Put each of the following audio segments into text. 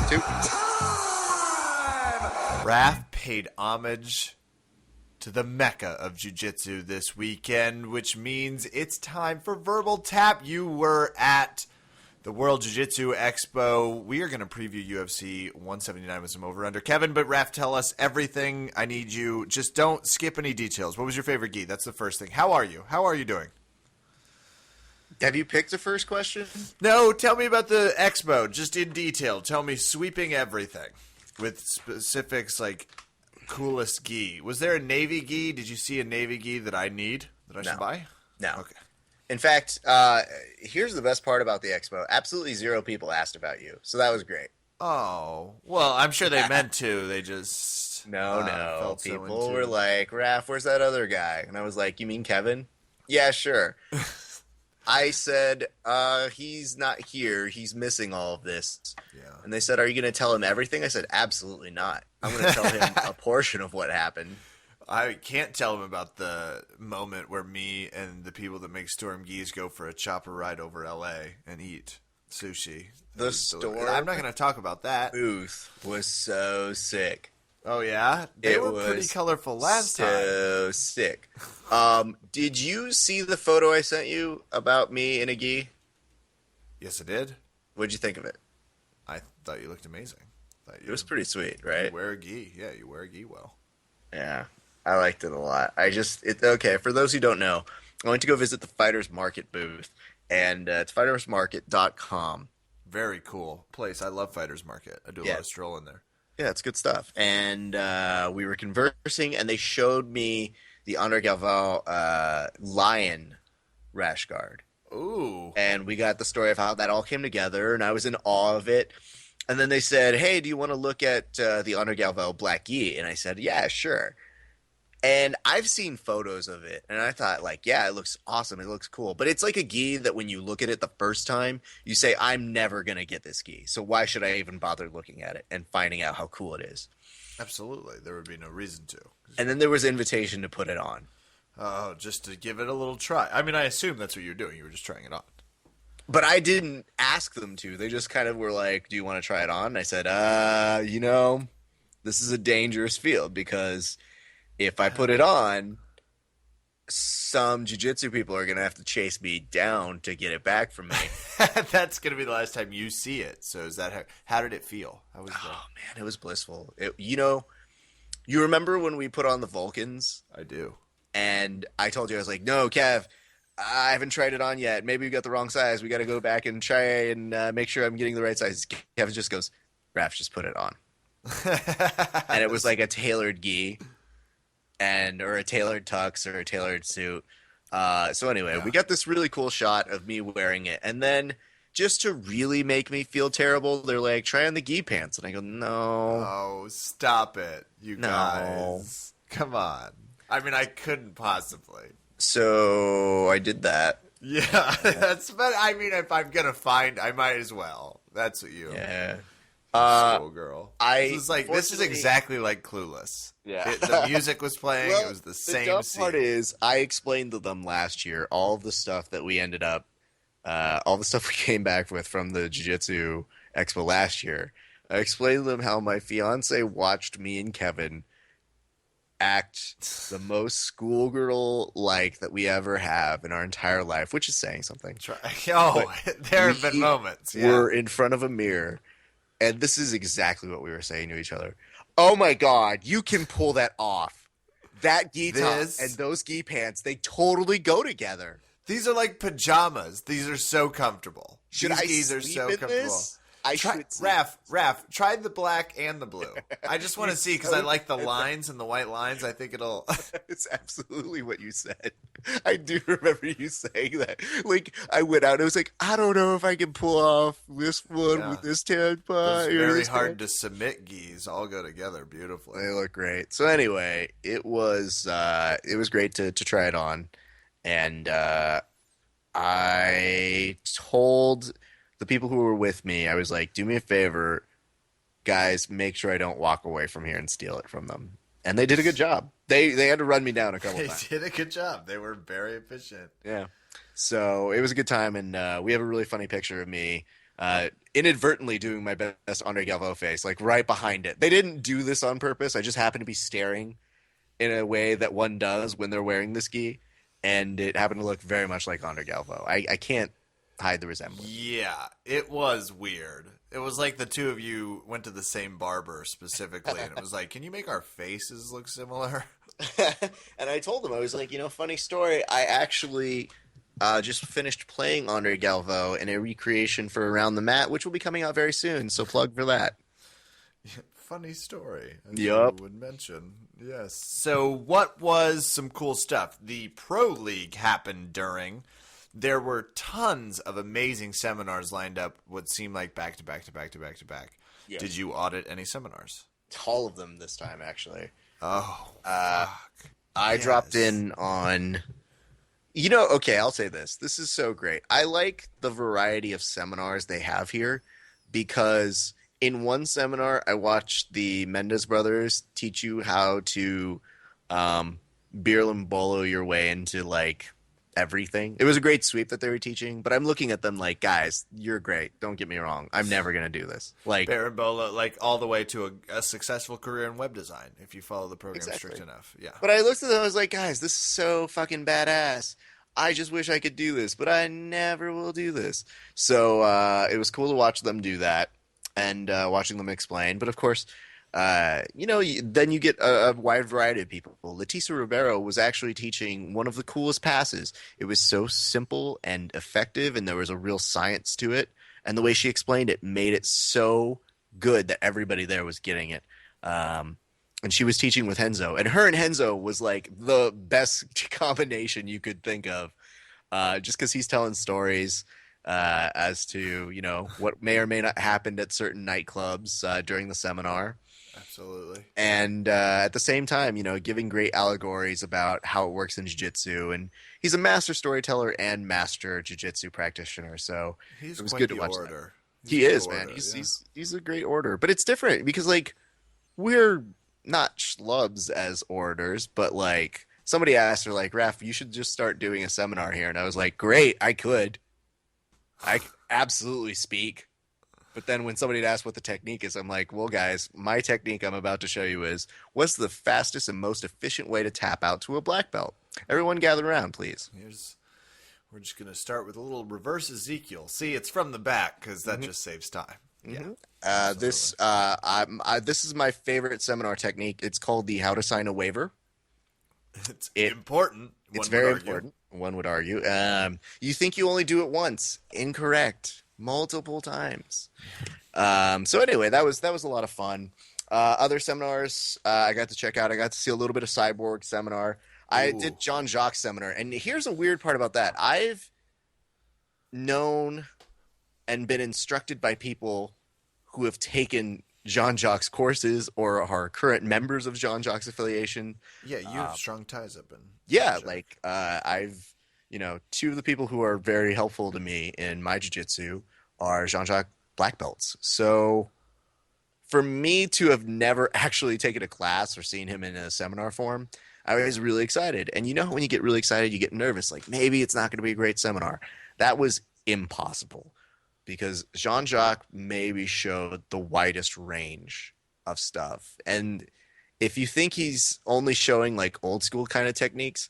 2. Raph paid homage to the mecca of jiu-jitsu this weekend, which means it's time for Verbal Tap. You were at the World Jiu-Jitsu Expo. We are going to preview UFC 179 with some over-under. Kevin, but Raph, tell us everything. I need you. Just don't skip any details. What was your favorite gi? That's the first thing. How are you? How are you doing? Have you picked the first question? No, tell me about the Expo, just in detail. Tell me sweeping everything with specifics like coolest gi. Was there a Navy gi? Did you see a Navy gi that I need, that I should buy? No. Okay. In fact, here's the best part about the Expo. Absolutely zero people asked about you, so that was great. Oh, well, I'm sure they meant to. They just No. felt so People into were it. like, Raph, where's that other guy? And I was like, you mean Kevin? Yeah, sure. I said, he's not here. He's missing all of this. Yeah. And they said, are you going to tell him everything? I said, absolutely not. I'm going to tell him a portion of what happened. I can't tell him about the moment where me and the people that make Storm Geese go for a chopper ride over L.A. and eat sushi. The Storm I'm not going to talk about that. booth was so sick. Oh, yeah? They It were pretty was colorful last time. So sick. Did you see the photo I sent you about me in a gi? Yes, I did. What'd you think of it? I thought you looked amazing. It was pretty sweet, You right? wear a gi. Yeah, you wear a gi well. Yeah, I liked it a lot. Okay, for those who don't know, I went to go visit the Fighters Market booth, and it's fightersmarket.com. Very cool place. I love Fighters Market. I do a lot of strolling there. Yeah, it's good stuff. And we were conversing, and they showed me the Andre Galvao Lion rash guard. Ooh. And we got the story of how that all came together, and I was in awe of it. And then they said, hey, do you want to look at the Andre Galvao Black Gi? And I said, yeah, sure. And I've seen photos of it, and I thought, like, yeah, it looks awesome. It looks cool. But it's like a gi that when you look at it the first time, you say, I'm never going to get this gi. So why should I even bother looking at it and finding out how cool it is? Absolutely. There would be no reason to. And then there was invitation to put it on. Oh, just to give it a little try. I mean, I assume that's what you're doing. You were just trying it on. But I didn't ask them to. They just kind of were like, do you want to try it on? And I said, this is a dangerous field because if I put it on, some jiu-jitsu people are going to have to chase me down to get it back from me. That's going to be the last time you see it. So is that how did it feel? How was Oh, man, it was blissful. You remember when we put on the Vulcans? I do. And I told you, I was like, no, Kev, I haven't tried it on yet. Maybe we got the wrong size. We got to go back and try and make sure I'm getting the right size. Kevin just goes, Raph, just put it on. And it was like a tailored gi. Or a tailored tux or a tailored suit. So anyway, we got this really cool shot of me wearing it. And then just to really make me feel terrible, they're like, try on the gi pants. And I go, no. Oh, stop it, you guys. Come on. I mean, I couldn't possibly. So I did that. Yeah, but I mean, if I'm going to find, I might as well. That's what you. Yeah. Schoolgirl. This is Fortunately- exactly like Clueless. Yeah. The music was playing. Well, It was the same dumb scene. part is, I explained to them last year all of the stuff that we ended up, all the stuff we came back with from the Jiu-Jitsu Expo last year. I explained to them how my fiance watched me and Kevin act the most schoolgirl-like that we ever have in our entire life, which is saying something. Oh, there have been moments. Yeah. We're in front of a mirror, and this is exactly what we were saying to each other. Oh my God, you can pull that off. That gi top and those gi pants, they totally go together. These are like pajamas. These are so comfortable. Should These I gis are sleep so in comfortable. this? I should sleep. Raph, try the black and the blue. I just want to see because I like the lines and the white lines. I think it'll. It's absolutely what you said. I do remember you saying that. Like, I went out and I was like, I don't know if I can pull off this one with this tan pot. It's very hard to submit gis all go together beautifully. They look great. So anyway, it was great to try it on, and I told the people who were with me, I was like, do me a favor, guys, make sure I don't walk away from here and steal it from them. And they did a good job. They had to run me down a couple times. They did a good job. They were very efficient. Yeah. So it was a good time, and we have a really funny picture of me inadvertently doing my best Andre Galvo face, like right behind it. They didn't do this on purpose. I just happened to be staring in a way that one does when they're wearing the ski, and it happened to look very much like Andre Galvo. I can't hide the resemblance. Yeah, it was weird. It was like the two of you went to the same barber specifically, and it was like, can you make our faces look similar? And I told him, I was like, funny story. I actually just finished playing Andre Galvo in a recreation for Around the Mat, which will be coming out very soon. So plug for that. Funny story, as you Yup. would mention. Yes. So, what was some cool stuff? The Pro League happened during. There were tons of amazing seminars lined up, what seemed like back to back to back to back to back. Yeah. Did you audit any seminars? All of them this time, actually. Oh, fuck. I Yes. dropped in on. Okay, I'll say this. This is so great. I like the variety of seminars they have here because in one seminar, I watched the Mendes brothers teach you how to Bolo your way into like everything. It was a great sweep that they were teaching, but I'm looking at them like, guys, you're great. Don't get me wrong. I'm never going to do this. Like, Berimbolo, like all the way to a successful career in web design if you follow the program exactly. strict enough. Yeah. But I looked at them, I was like, guys, this is so fucking badass. I just wish I could do this, but I never will do this. So it was cool to watch them do that and watching them explain. But of course, then you get a wide variety of people. Leticia Ribeiro was actually teaching one of the coolest passes. It was so simple and effective, and there was a real science to it. And the way she explained it made it so good that everybody there was getting it. And she was teaching with Henzo, and her and Henzo was like the best combination you could think of, just because he's telling stories as to what may or may not happened at certain nightclubs during the seminar, Absolutely. and at the same time, giving great allegories about how it works in jiu-jitsu. And he's a master storyteller and master jiu-jitsu practitioner, so He's it was quite good the to watch orator. that. He is, man. He's a great orator, but it's different because like we're not schlubs as orators, but like somebody asked her, like, Raph, you should just start doing a seminar here. And I was like, great, I could absolutely speak. But then when somebody asked what the technique is, I'm like, well, guys, my technique I'm about to show you is what's the fastest and most efficient way to tap out to a black belt? Everyone gather around, please. We're just going to start with a little reverse Ezekiel. See, it's from the back because that just saves time. Mm-hmm. Yeah. This is my favorite seminar technique. It's called the How to Sign a Waiver. It's important. It's very important. One would argue. You think you only do it once? Incorrect. Multiple times. So anyway, that was a lot of fun. Other seminars I got to check out. I got to see a little bit of Cyborg seminar. I did John Jacques seminar, and here's a weird part about that. I've known and been instructed by people who have taken Jean Jacques courses or are current members of Jean Jacques affiliation. Yeah, you have strong ties up in. Yeah, like I've, two of the people who are very helpful to me in my jiu-jitsu are Jean Jacques black belts. So for me to have never actually taken a class or seen him in a seminar form, I was really excited. And when you get really excited, you get nervous. Like maybe it's not going to be a great seminar. That was impossible. Because Jean-Jacques maybe showed the widest range of stuff. And if you think he's only showing like old school kind of techniques,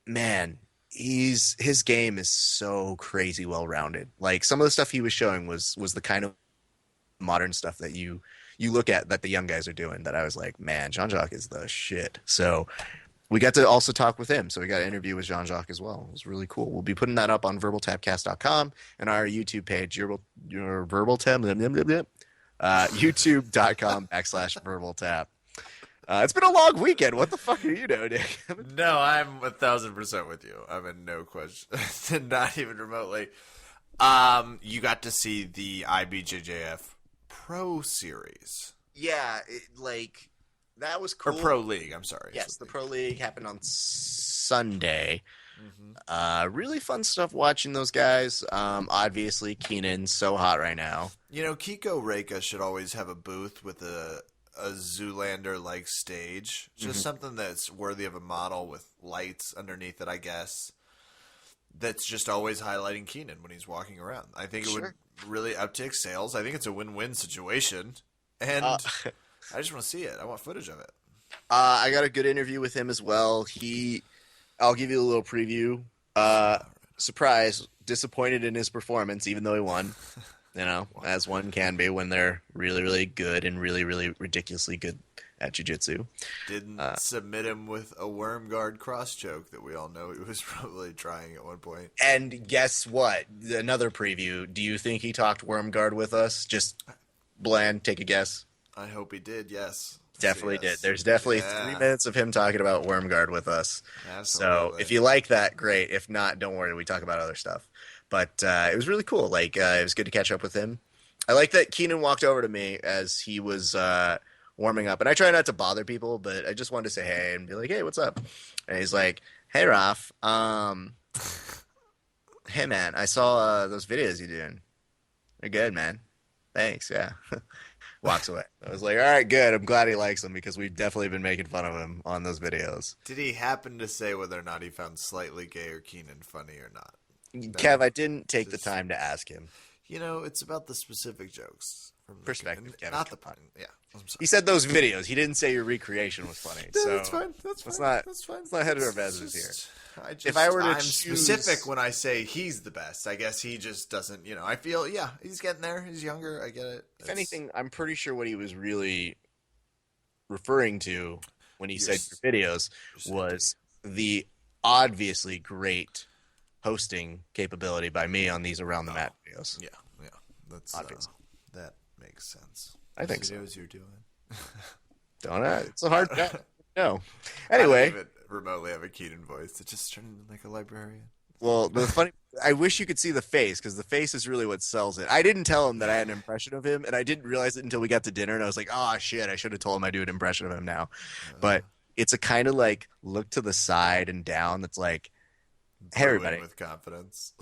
man, his game is so crazy well-rounded. Like some of the stuff he was showing was the kind of modern stuff that you look at that the young guys are doing that I was like, man, Jean-Jacques is the shit. So we got to also talk with him. So we got an interview with Jean-Jacques as well. It was really cool. We'll be putting that up on verbaltapcast.com and our YouTube page, your verbaltap, youtube.com/verbaltap. It's been a long weekend. What the fuck are you doing, Nick? No, I'm 1,000% with you. I'm in no question. Not even remotely. You got to see the IBJJF Pro Series. Yeah, that was cool. Or Pro League, I'm sorry. Yes, the Pro League happened on Sunday. Mm-hmm. Really fun stuff watching those guys. Obviously, Keenan's so hot right now. Kiko Reika should always have a booth with a Zoolander-like stage. Just something that's worthy of a model with lights underneath it, I guess. That's just always highlighting Keenan when he's walking around. I think it would really uptick sales. I think it's a win-win situation, Uh, and I just want to see it. I want footage of it. I got a good interview with him as well. I'll give you a little preview. Uh, Surprise, disappointed in his performance, even though he won. As one can be when they're really, really good and really, really ridiculously good at jiu-jitsu. Didn't submit him with a worm guard cross choke that we all know he was probably trying at one point. And guess what? Another preview. Do you think he talked worm guard with us? Just bland, take a guess. I hope he did. Yes. Definitely Yes. did. There's definitely Yeah. 3 minutes of him talking about Wormguard with us. So Absolutely. if you like that, great. If not, don't worry. We talk about other stuff. But it was really cool. Like it was good to catch up with him. I like that Keenan walked over to me as he was warming up, and I try not to bother people, but I just wanted to say hey and be like, hey, what's up? And he's like, hey, Raf. Hey, man, I saw those videos you're doing. They're good, man. Thanks. Yeah. Walks away. I was like, all right, good. I'm glad he likes them because we've definitely been making fun of him on those videos. Did he happen to say whether or not he found Slightly Gay or Keenan funny or not? Kev, I didn't take the just- time to ask him. It's about the specific jokes. From Perspective, Kevin. not the point. Yeah. I'm sorry. He said those videos. He didn't say your recreation was funny. Yeah, So that's fine. That's fine. That's fine. Let's not head our It's business here. just- If I were to I'm choose- specific when I say he's the best. I guess he just doesn't. I feel he's getting there. He's younger. I get it. If anything, I'm pretty sure what he was really referring to when he said your videos was the obviously great hosting capability by me on these around the mat videos. yeah. That's Obviously. that makes sense. I think so. Videos you're doing. Don't I? It's a hard job. No. I don't Anyway, even remotely have a Keenan voice. It just turned into like a librarian. well, the funny. I wish you could see the face because the face is really what sells it. I didn't tell him that I had an impression of him, and I didn't realize it until we got to dinner, and I was like, "Oh shit! I should have told him I do an impression of him now." But it's a kind of like look to the side and down. That's like, hey Brewing everybody. with confidence.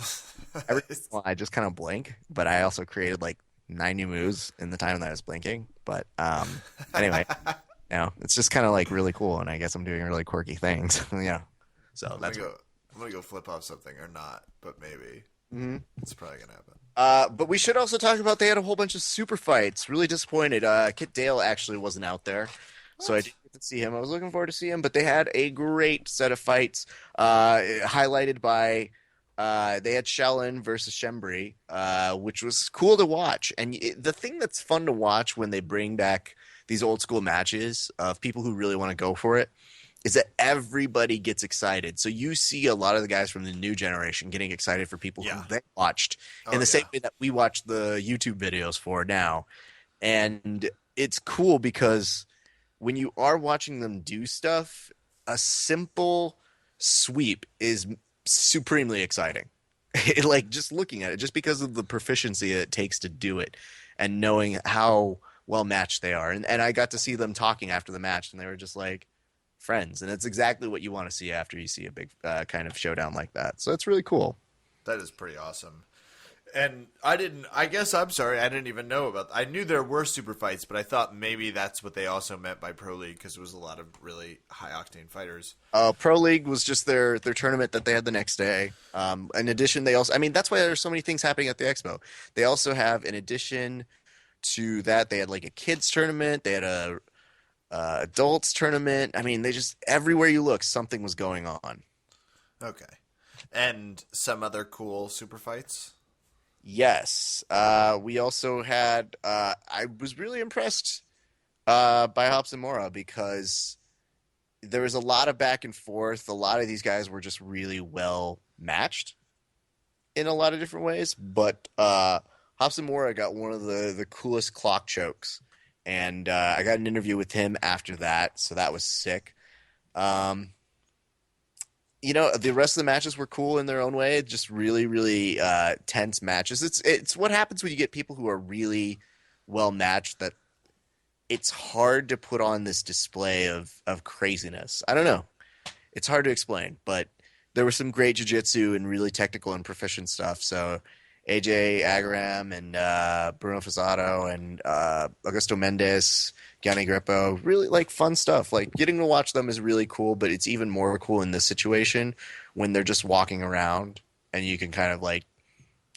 Well, I just kind of blink, but I also created like 90 moves in the time that I was blinking. But anyway, it's just kind of like really cool, and I guess I'm doing really quirky things. So I'm gonna go flip off something or not, but maybe it's probably gonna happen. But we should also talk about they had a whole bunch of super fights. Really disappointed. Kit Dale actually wasn't out there, so I didn't get to see him. I was looking forward to see him, but they had a great set of fights, highlighted by they had Shaolin versus Shembri, which was cool to watch. And the thing that's fun to watch when they bring back these old school matches of people who really want to go for it is that everybody gets excited. So you see a lot of the guys from the new generation getting excited for people who they watched in the same way that we watch the YouTube videos for now. And it's cool because when you are watching them do stuff, a simple sweep is supremely exciting. Like just looking at it, just because of the proficiency it takes to do it and knowing how well matched they are. And I got to see them talking after the match, and they were just like friends. And it's exactly what you want to see after you see a big kind of showdown like that. So it's really cool. That is pretty awesome. And I didn't even know about I knew there were super fights, but I thought maybe that's what they also meant by Pro League because it was a lot of really high octane fighters. Pro League was just their tournament that they had the next day. In addition, that's why there's so many things happening at the Expo. They also have, in addition to that, they had like a kids tournament. They had a adults tournament. I mean, they just, everywhere you look, something was going on. Okay. And some other cool super fights? Yes. We also had, I was really impressed by Hobbs and Mora because there was a lot of back and forth. A lot of these guys were just really well matched in a lot of different ways. But Hobbs and Mora got one of the coolest clock chokes. And I got an interview with him after that, so that was sick. The rest of the matches were cool in their own way. Just really, really tense matches. It's what happens when you get people who are really well matched that it's hard to put on this display of craziness. I don't know. It's hard to explain, but there was some great jiu-jitsu and really technical and proficient stuff. So AJ Agaram and Bruno Fazzato and Augusto Mendes, Gianni Grippo, really like fun stuff. Like getting to watch them is really cool, but it's even more cool in this situation when they're just walking around and you can kind of like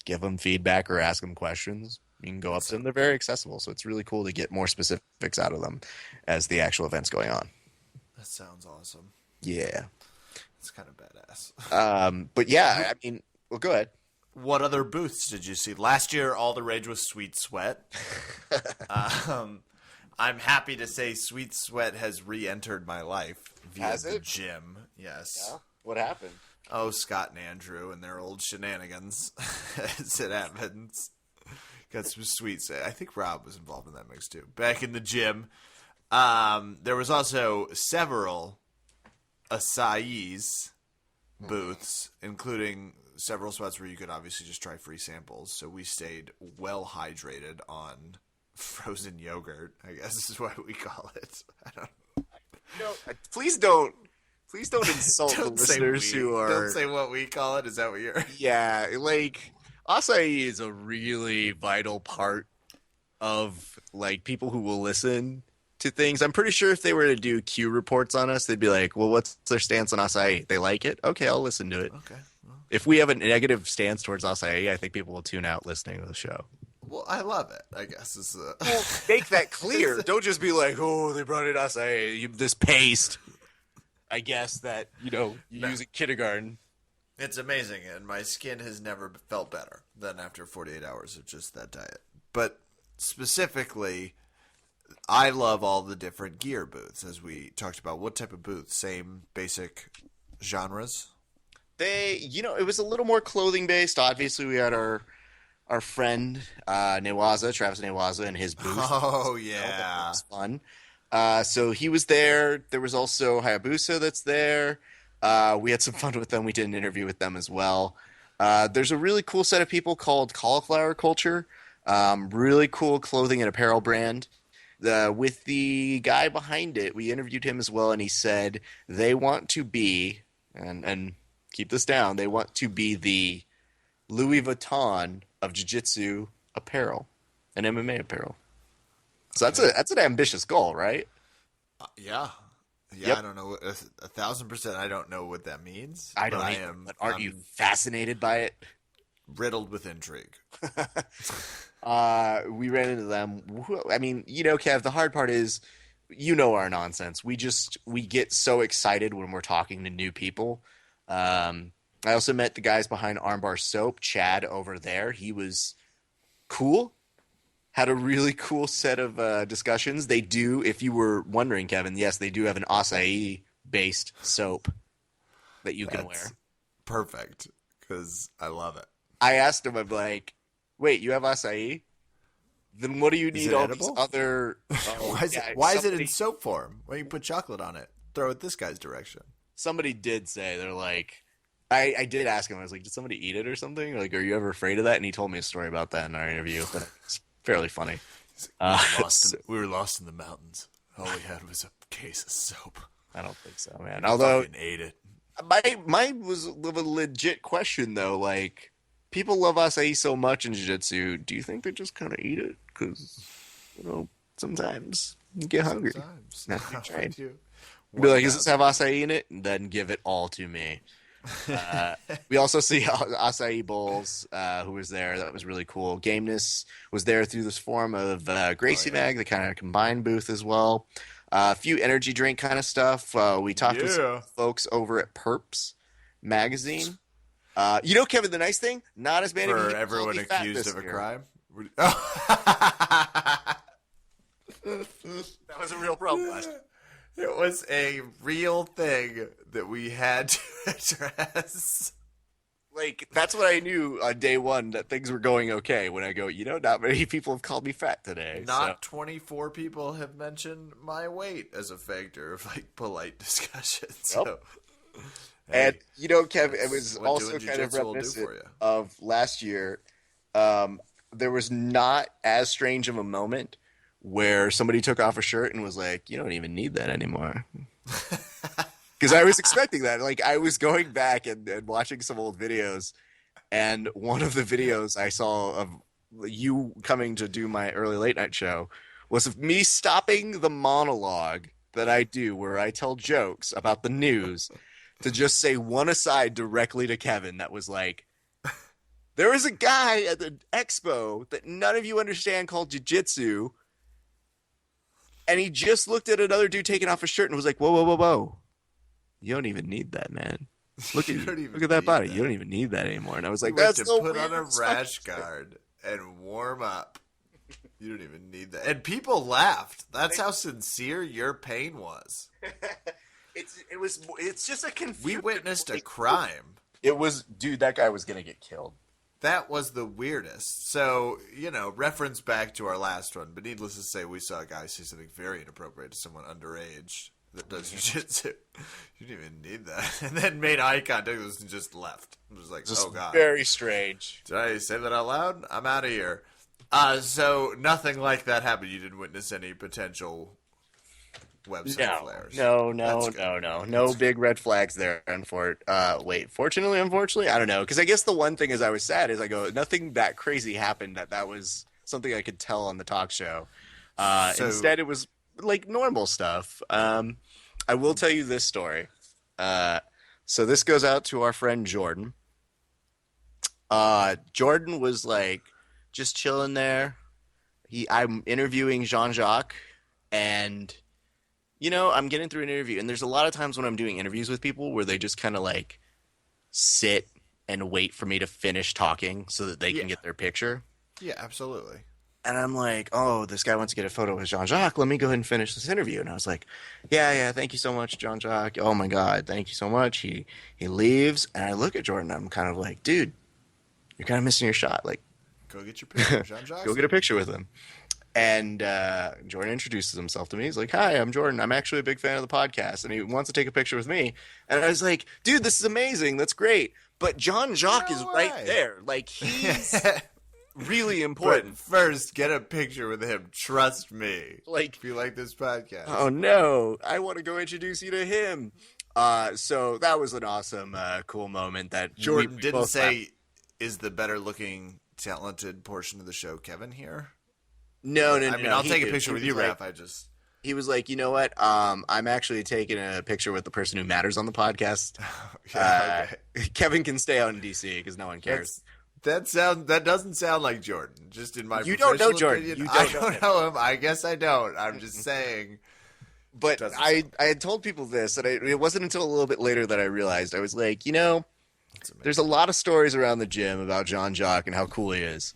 give them feedback or ask them questions. You can go up to them. They're very accessible, so it's really cool to get more specifics out of them as the actual event's going on. That sounds awesome. Yeah. It's kind of badass. But yeah, I mean, well, go ahead. What other booths did you see? Last year, all the rage was Sweet Sweat. I'm happy to say Sweet Sweat has re-entered my life via the gym. Yes. Yeah. What happened? Oh, Scott and Andrew and their old shenanigans, as it happens. Got some sweet. I think Rob was involved in that mix too. Back in the gym, there was also several acai's booths, including several spots where you could obviously just try free samples. So we stayed well hydrated on frozen yogurt, I guess is what we call it. I don't know. Please don't insult the listeners who are. Don't say what we call it. Is that what you're? Yeah, like acai is a really vital part of like people who will listen to things. I'm pretty sure if they were to do Q reports on us, they'd be like, "Well, what's their stance on acai? They like it? Okay, I'll listen to it." Okay. Well, if we have a negative stance towards acai, I think people will tune out listening to the show. Well, I love it. I guess is well, make that clear. Don't just be like, "Oh, they brought in acai, this paste." I guess that you use in kindergarten. It's amazing, and my skin has never felt better than after 48 hours of just that diet. But specifically, I love all the different gear booths, as we talked about. What type of booth? Same basic genres? It was a little more clothing based. Obviously, we had our friend Newaza, Travis Newaza, and his booth. Oh yeah, that was fun. So he was there. There was also Hayabusa that's there. We had some fun with them. We did an interview with them as well. There's a really cool set of people called Cauliflower Culture. Really cool clothing and apparel brand. With the guy behind it, we interviewed him as well, and he said they want to be, and keep this down, they want to be the Louis Vuitton of Jiu-Jitsu apparel and MMA apparel. So that's an ambitious goal, right? Yeah. Yep. I don't know. 1,000%. I don't know what that means. I don't either, but aren't you fascinated by it? Riddled with intrigue. We ran into them. I mean, Kev, the hard part is, our nonsense. We get so excited when we're talking to new people. I also met the guys behind Armbar Soap, Chad over there. He was cool. Had a really cool set of discussions. They do, if you were wondering, Kevin, yes, they do have an acai-based soap that you can wear. Perfect, because I love it. I asked him, I'm like, wait, you have acai? Then what do you need all these other... Why is it in soap form? Why don't you put chocolate on it? Throw it this guy's direction. Somebody did say, they're like... I did ask him, I was like, did somebody eat it or something? Like, are you ever afraid of that? And he told me a story about that in our interview. But it's fairly funny. We were lost in the mountains. All we had was a case of soap. I don't think so, man. Although... ate it. Mine was a legit question, though. Like, people love acai so much in jiu-jitsu. Do you think they just kind of eat it? Because, sometimes you get hungry. Sometimes. Be like, does this have acai in it? And then give it all to me. We also see acai bowls, who was there. That was really cool. Gameness was there through this form of Gracie Mag, the kind of combined booth as well. A few energy drink kind of stuff. We talked with some folks over at Perps magazine. Kevin, the nice thing, not as many for people everyone accused of a crime. That was a real problem last year. It was a real thing that we had to address. Like, that's what I knew on day one, that things were going okay. When I go, not many people have called me fat today. Not 24 people have mentioned my weight as a factor of, polite discussion. So, and, Kev, it was also kind of reminiscent of last year. There was not as strange of a moment where somebody took off a shirt and was like, you don't even need that anymore. Because I was expecting that. Like, I was going back and watching some old videos, and one of the videos I saw of you coming to do my early late night show was of me stopping the monologue that I do where I tell jokes about the news to just say one aside directly to Kevin that was like, There was a guy at the Expo that none of you understand called Jiu-Jitsu, and he just looked at another dude taking off his shirt and was like, "Whoa, whoa, whoa, whoa! You don't even need that, man. Look at You you. don't Look even at that need body. You that. don't even need that anymore." And I was You like, went "That's to the put on a weirdest fucking rash shit." guard and warm up. You don't even need that. And people laughed. That's how sincere your pain was. It's just a We confusion. witnessed a crime. It was, dude. That guy was gonna get killed. That was the weirdest. So, reference back to our last one, but needless to say, we saw a guy say something very inappropriate to someone underage that does jiu-jitsu. You didn't even need that. And then made eye contact with us and just left. It was like, Just oh, God. very strange. Did I say that out loud? I'm out of here. So nothing like that happened. You didn't witness any potential website flares. No big red flags there. Fortunately, unfortunately, I don't know. Because I guess the one thing is I was sad is I go, nothing that crazy happened that was something I could tell on the talk show. Instead, it was like normal stuff. I will tell you this story. So this goes out to our friend Jordan. Jordan was like just chilling there. I'm interviewing Jean-Jacques, and I'm getting through an interview, and there's a lot of times when I'm doing interviews with people where they just kind of like sit and wait for me to finish talking so that they can get their picture. Yeah, absolutely. And I'm like, oh, this guy wants to get a photo with Jean-Jacques. Let me go ahead and finish this interview. And I was like, yeah, thank you so much, Jean-Jacques. Oh my God, thank you so much. He leaves, and I look at Jordan. I'm kind of like, dude, you're kind of missing your shot. Like, go get your picture, Jean-Jacques. go get a picture with him. And Jordan introduces himself to me. He's like, hi, I'm Jordan. I'm actually a big fan of the podcast. And he wants to take a picture with me. And I was like, dude, this is amazing. That's great. But Jean-Jacques is right there. Like, he's really important. But first, get a picture with him. Trust me. Like, if you like this podcast. Oh, no. I want to go introduce you to him. So that was an awesome, cool moment that Jordan didn't say, is the better looking, talented portion of the show Kevin here? No. I mean, I'll take a picture with you, Raph. He was like, you know what? I'm actually taking a picture with the person who matters on the podcast. Okay. Kevin can stay out in DC because no one cares. That doesn't sound like Jordan. Just in my you don't know Jordan. Opinion, I don't know him. I guess I don't. I'm just saying. But I had told people this, and it wasn't until a little bit later that I realized. I was like, there's a lot of stories around the gym about Jean-Jacques and how cool he is,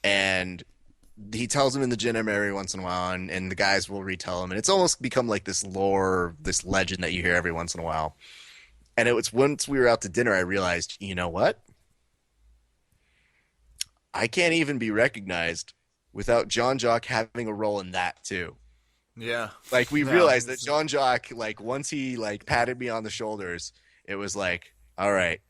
and he tells them in the gym every once in a while, and the guys will retell him, and it's almost become like this lore, this legend that you hear every once in a while. And it was once we were out to dinner, I realized, you know what? I can't even be recognized without Jean-Jacques having a role in that too. Yeah. Like, we realized that Jean-Jacques, like, once he, like, patted me on the shoulders, it was like, all right,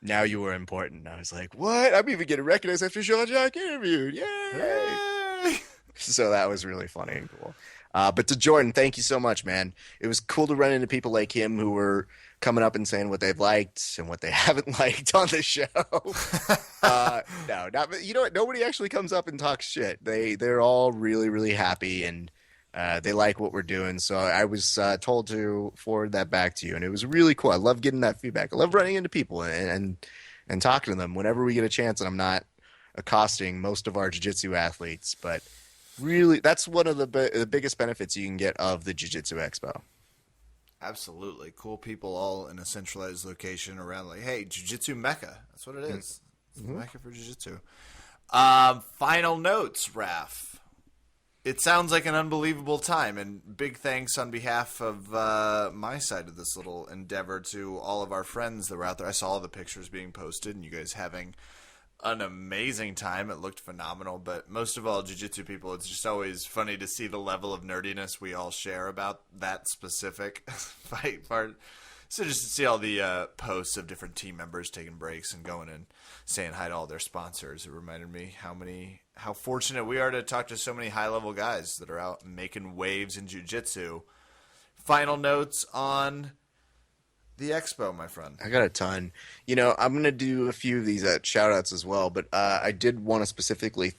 now you were important. I was like, what? I'm even getting recognized after Jean-Jacques interviewed. Yay! So that was really funny and cool. But to Jordan, thank you so much, man. It was cool to run into people like him who were coming up and saying what they've liked and what they haven't liked on the show. No, not, you know what? Nobody actually comes up and talks shit. They're all really, really happy, and they like what we're doing. So I was told to forward that back to you, and it was really cool. I love getting that feedback. I love running into people and talking to them whenever we get a chance, and I'm not accosting most of our jiu-jitsu athletes, but really that's one of the biggest benefits you can get of the Jiu-Jitsu Expo. Absolutely. Cool people all in a centralized location around, like, hey, Jiu-Jitsu Mecca. That's what it is. It's the Mecca for Jiu-Jitsu. Final notes, Raph. It sounds like an unbelievable time, and big thanks on behalf of my side of this little endeavor to all of our friends that were out there. I saw all the pictures being posted, and you guys having an amazing time. It looked phenomenal, but most of all, jiu-jitsu people, it's just always funny to see the level of nerdiness we all share about that specific fight part. So just to see all the posts of different team members taking breaks and going and saying hi to all their sponsors, it reminded me how fortunate we are to talk to so many high-level guys that are out making waves in jiu-jitsu. Final notes on the Expo, my friend. I got a ton. I'm going to do a few of these shout-outs as well, but I did want to specifically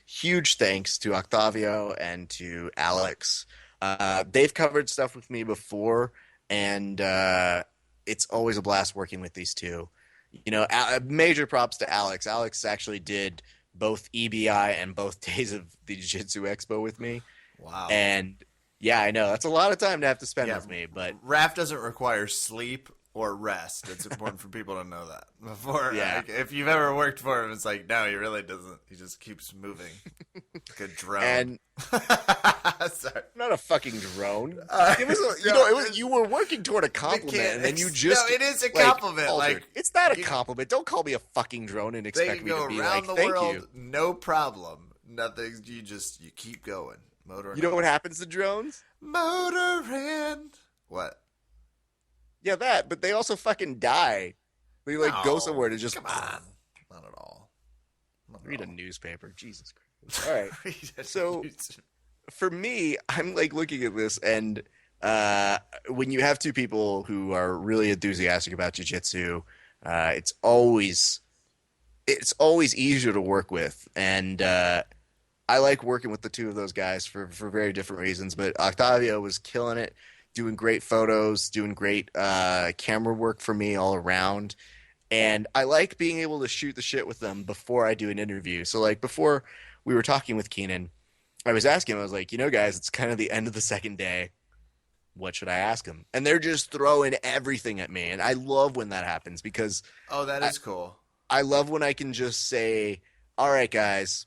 huge thanks to Octavio and to Alex. They've covered stuff with me before, and it's always a blast working with these two. Major props to Alex. Alex actually did both EBI and both days of the Jiu-Jitsu Expo with me. Wow. And yeah, I know that's a lot of time to have to spend Yeah, with me, but Raph doesn't require sleep or rest. It's important for people to know that. Before, yeah. like, if you've ever worked for him, it's like, no, he really doesn't. He just keeps moving like a drone. And Sorry. I'm not a fucking drone. It was you were working toward a compliment, and then you just no, it is a compliment. Altered. Like, it's not a compliment. Don't call me a fucking drone and they expect can me go to be around like, the thank world, you. no problem. Nothing. You keep going. Motoring. You know what happens to drones? Motoring. What? Yeah, that. But they also fucking die. They go No, somewhere to just come on. Not at all. Not at read a all. newspaper. Jesus Christ. All right. Read a So news- for me, I'm looking at this, and when you have two people who are really enthusiastic about jiu-jitsu, it's always easier to work with, and I like working with the two of those guys for very different reasons. But Octavio was killing it, doing great photos, doing great camera work for me all around. And I like being able to shoot the shit with them before I do an interview. So before we were talking with Keenan, I was asking him, I was like, guys, it's kind of the end of the second day. What should I ask him? And they're just throwing everything at me. And I love when that happens because Oh, that is cool. I love when I can just say, all right, guys,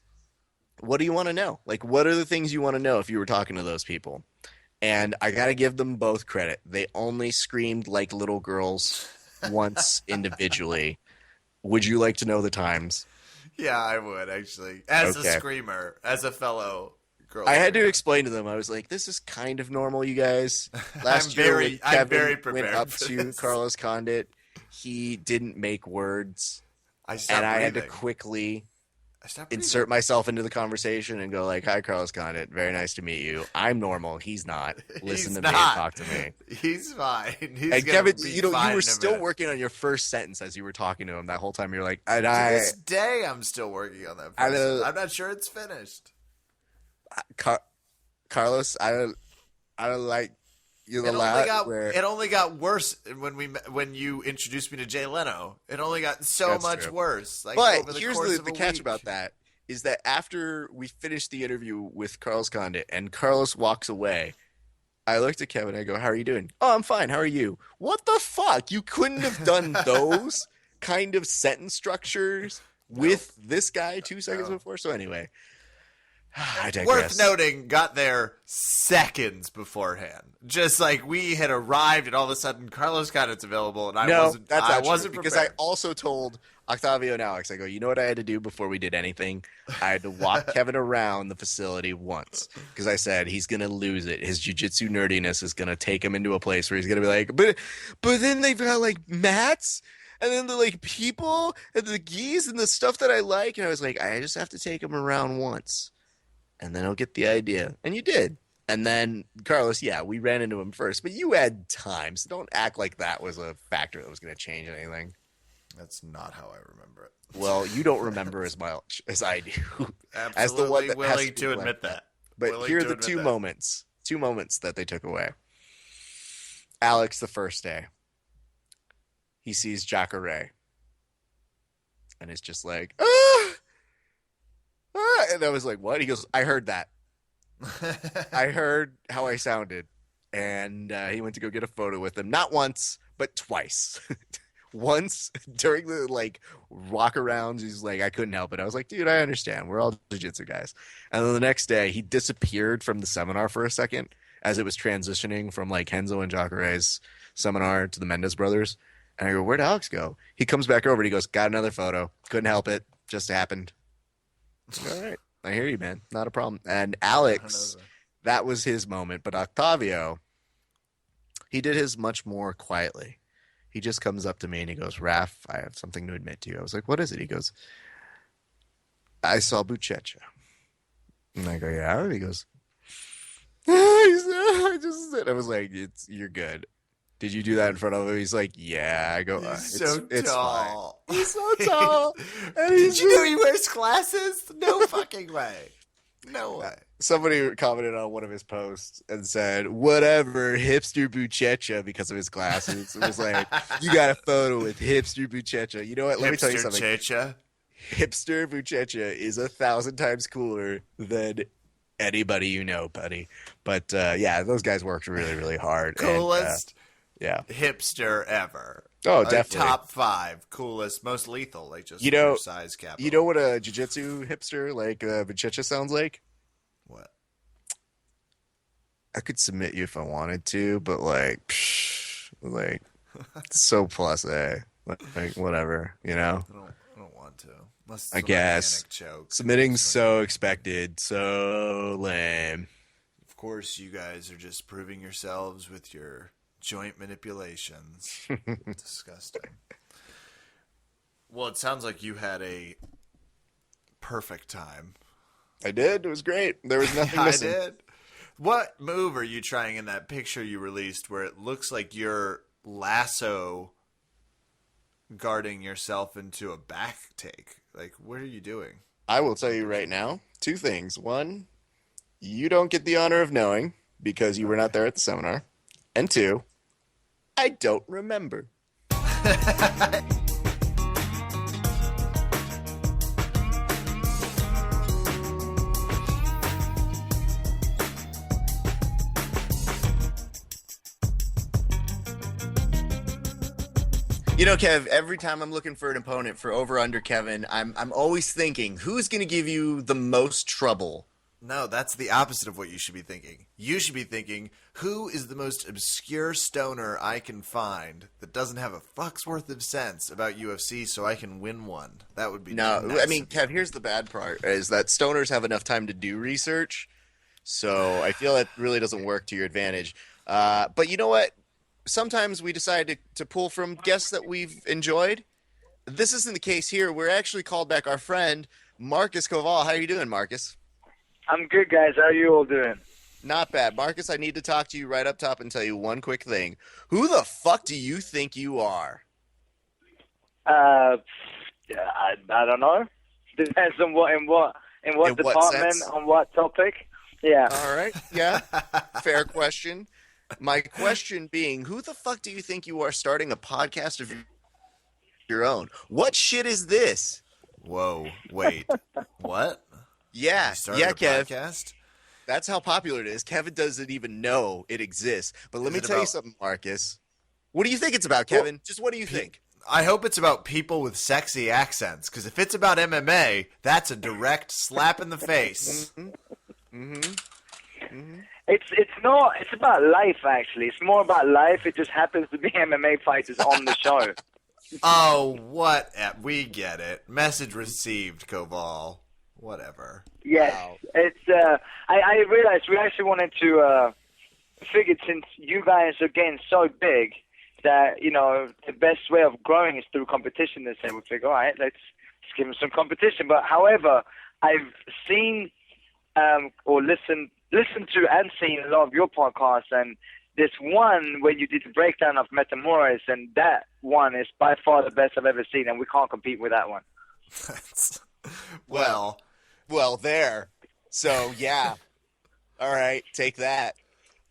what do you want to know? What are the things you want to know if you were talking to those people? And I got to give them both credit. They only screamed like little girls once individually. Would you like to know the times? Yeah, I would actually. As Okay. a screamer, as a fellow girl. I had to screamer. explain to them. I was like, "This is kind of normal, you guys." I'm Last year, when I'm Kevin very prepared went up for to this. Carlos Condit, he didn't make words, I stopped and I had to breathing. quickly I stopped breathing. insert myself into the conversation and go "Hi, Carlos Condit. Very nice to meet you. I'm normal. He's not. Listen He's to me and not. talk to me." He's fine. He's And gonna Kevin, be you fine were in a still minute. working on your first sentence as you were talking to him that whole time. You're like, and To this day, I'm still working on that. I Person. know- I'm not sure it's finished. Carlos, I don't like you a It only lot. got Where it only got worse when you introduced me to Jay Leno. It only got so That's much true. worse. Over But the here's course the of a catch week. about that is that after we finished the interview with Carlos Condit and Carlos walks away, I looked at Kevin and I go, "How are you doing?" "Oh, I'm fine. How are you?" What the fuck? You couldn't have done those kind of sentence structures with this guy 2 seconds No. before. So anyway, I digress. Worth noting, got there seconds beforehand. Just like we had arrived, and all of a sudden Carlos Condit's available, and I No, wasn't. that's I not wasn't true, because I prepared. also told Octavio and Alex, I go, you know what I had to do before we did anything? I had to walk Kevin around the facility once because I said he's gonna lose it. His jiu-jitsu nerdiness is gonna take him into a place where he's gonna be like, but then they've got mats and then the people and the gis and the stuff that I like, and I was like, I just have to take him around once, and then he'll get the idea, and you did. And then Carlos, yeah, we ran into him first, but you had time, so don't act like that was a factor that was going to change anything. That's not how I remember it. Well, you don't remember as much as I do. Absolutely As the one that has willing to to be admit that. But Willing here are to the admit two that. moments that they took away. Alex, the first day, he sees Jacare, and it's just like, ah! Ah! And I was like, what? He goes, I heard that. I heard how I sounded. And he went to go get a photo with him. Not once, but twice. Once during the walk arounds, he's like, I couldn't help it. I was like, dude, I understand. We're all jiu-jitsu guys. And then the next day, he disappeared from the seminar for a second as it was transitioning from Kenzo and Jacare's seminar to the Mendez brothers. And I go, where'd Alex go? He comes back over and he goes, got another photo. Couldn't help it. Just happened. All right. I hear you, man. Not a problem. And Alex, that was his moment. But Octavio, he did his much more quietly. He just comes up to me and he goes, Raph, I have something to admit to you. I was like, what is it? He goes, I saw Buchecha. And I go, yeah? And he goes, I just said, I was like, you're good. Did you do that in front of him? He's like, yeah. I go, He's so tall. Fine. He's so tall. And Did you know he wears glasses? No fucking way. No way. somebody commented on one of his posts and said, "Whatever, hipster Buchecha," because of his glasses. It was like, "You got a photo with hipster Buchecha." You know what? Let me tell you Hipster something. Checha. Hipster Buchecha is 1,000 times cooler than anybody you know, buddy. But yeah, those guys worked really, really hard. And Coolest yeah. hipster ever. Oh, Like definitely. top 5 coolest, most lethal, like just You know, for size capital. you know what a jiu-jitsu hipster like Buchecha sounds like? What? I could submit you if I wanted to, but like, like so plus A, like whatever, you know. I don't want to. Unless it's I an guess organic choke. submitting so expected, so lame. Of course, you guys are just proving yourselves with your joint manipulations. Disgusting. Well, it sounds like you had a perfect time. I did. It was great. There was nothing I missing. did. What move are you trying in that picture you released where it looks like you're lasso guarding yourself into a back take? Like, what are you doing? I will tell you right now, two things. One, you don't get the honor of knowing because you were not there at the seminar. And two, I don't remember. You know, Kev, every time I'm looking for an opponent for over under Kevin, I'm always thinking, who's going to give you the most trouble? No, that's the opposite of what you should be thinking. You should be thinking, who is the most obscure stoner I can find that doesn't have a fuck's worth of sense about UFC so I can win one? That would be No, nice I mean, of you. Kev, here's the bad part is that stoners have enough time to do research. So I feel that really doesn't work to your advantage. But you know what? Sometimes we decide to pull from guests that we've enjoyed. This isn't the case here. We're actually called back our friend, Marcus Koval. How are you doing, Marcus? I'm good, guys. How are you all doing? Not bad. Marcus, I need to talk to you right up top and tell you one quick thing. Who the fuck do you think you are? I don't know. Depends on what In what department, sense? on what topic. Yeah. All right. Yeah. Fair question. My question being, who the fuck do you think you are starting a podcast of your own? What shit is this? Whoa, wait. What? Yeah. You started Yeah, a Kev. podcast? That's how popular it is. Kevin doesn't even know it exists. But let Is me it tell you about- something, Marcus. What do you think it's about, Kevin? Just what do you think? I hope it's about people with sexy accents, because if it's about MMA, that's a direct slap in the face. It's not. It's about life, actually. It's more about life. It just happens to be MMA fighters on the show. Oh, what? We get it. Message received, Koval. Whatever. Yes. Wow. It's. I realized we actually wanted to. Figured since you guys are getting so big that the best way of growing is through competition. They say we figure, all right, let's give them some competition. But however, I've seen or listened to and seen a lot of your podcasts, and this one where you did the breakdown of Metamoris, and that one is by far the best I've ever seen, and we can't compete with that one. Well, Well, there. So, yeah. All right. Take that.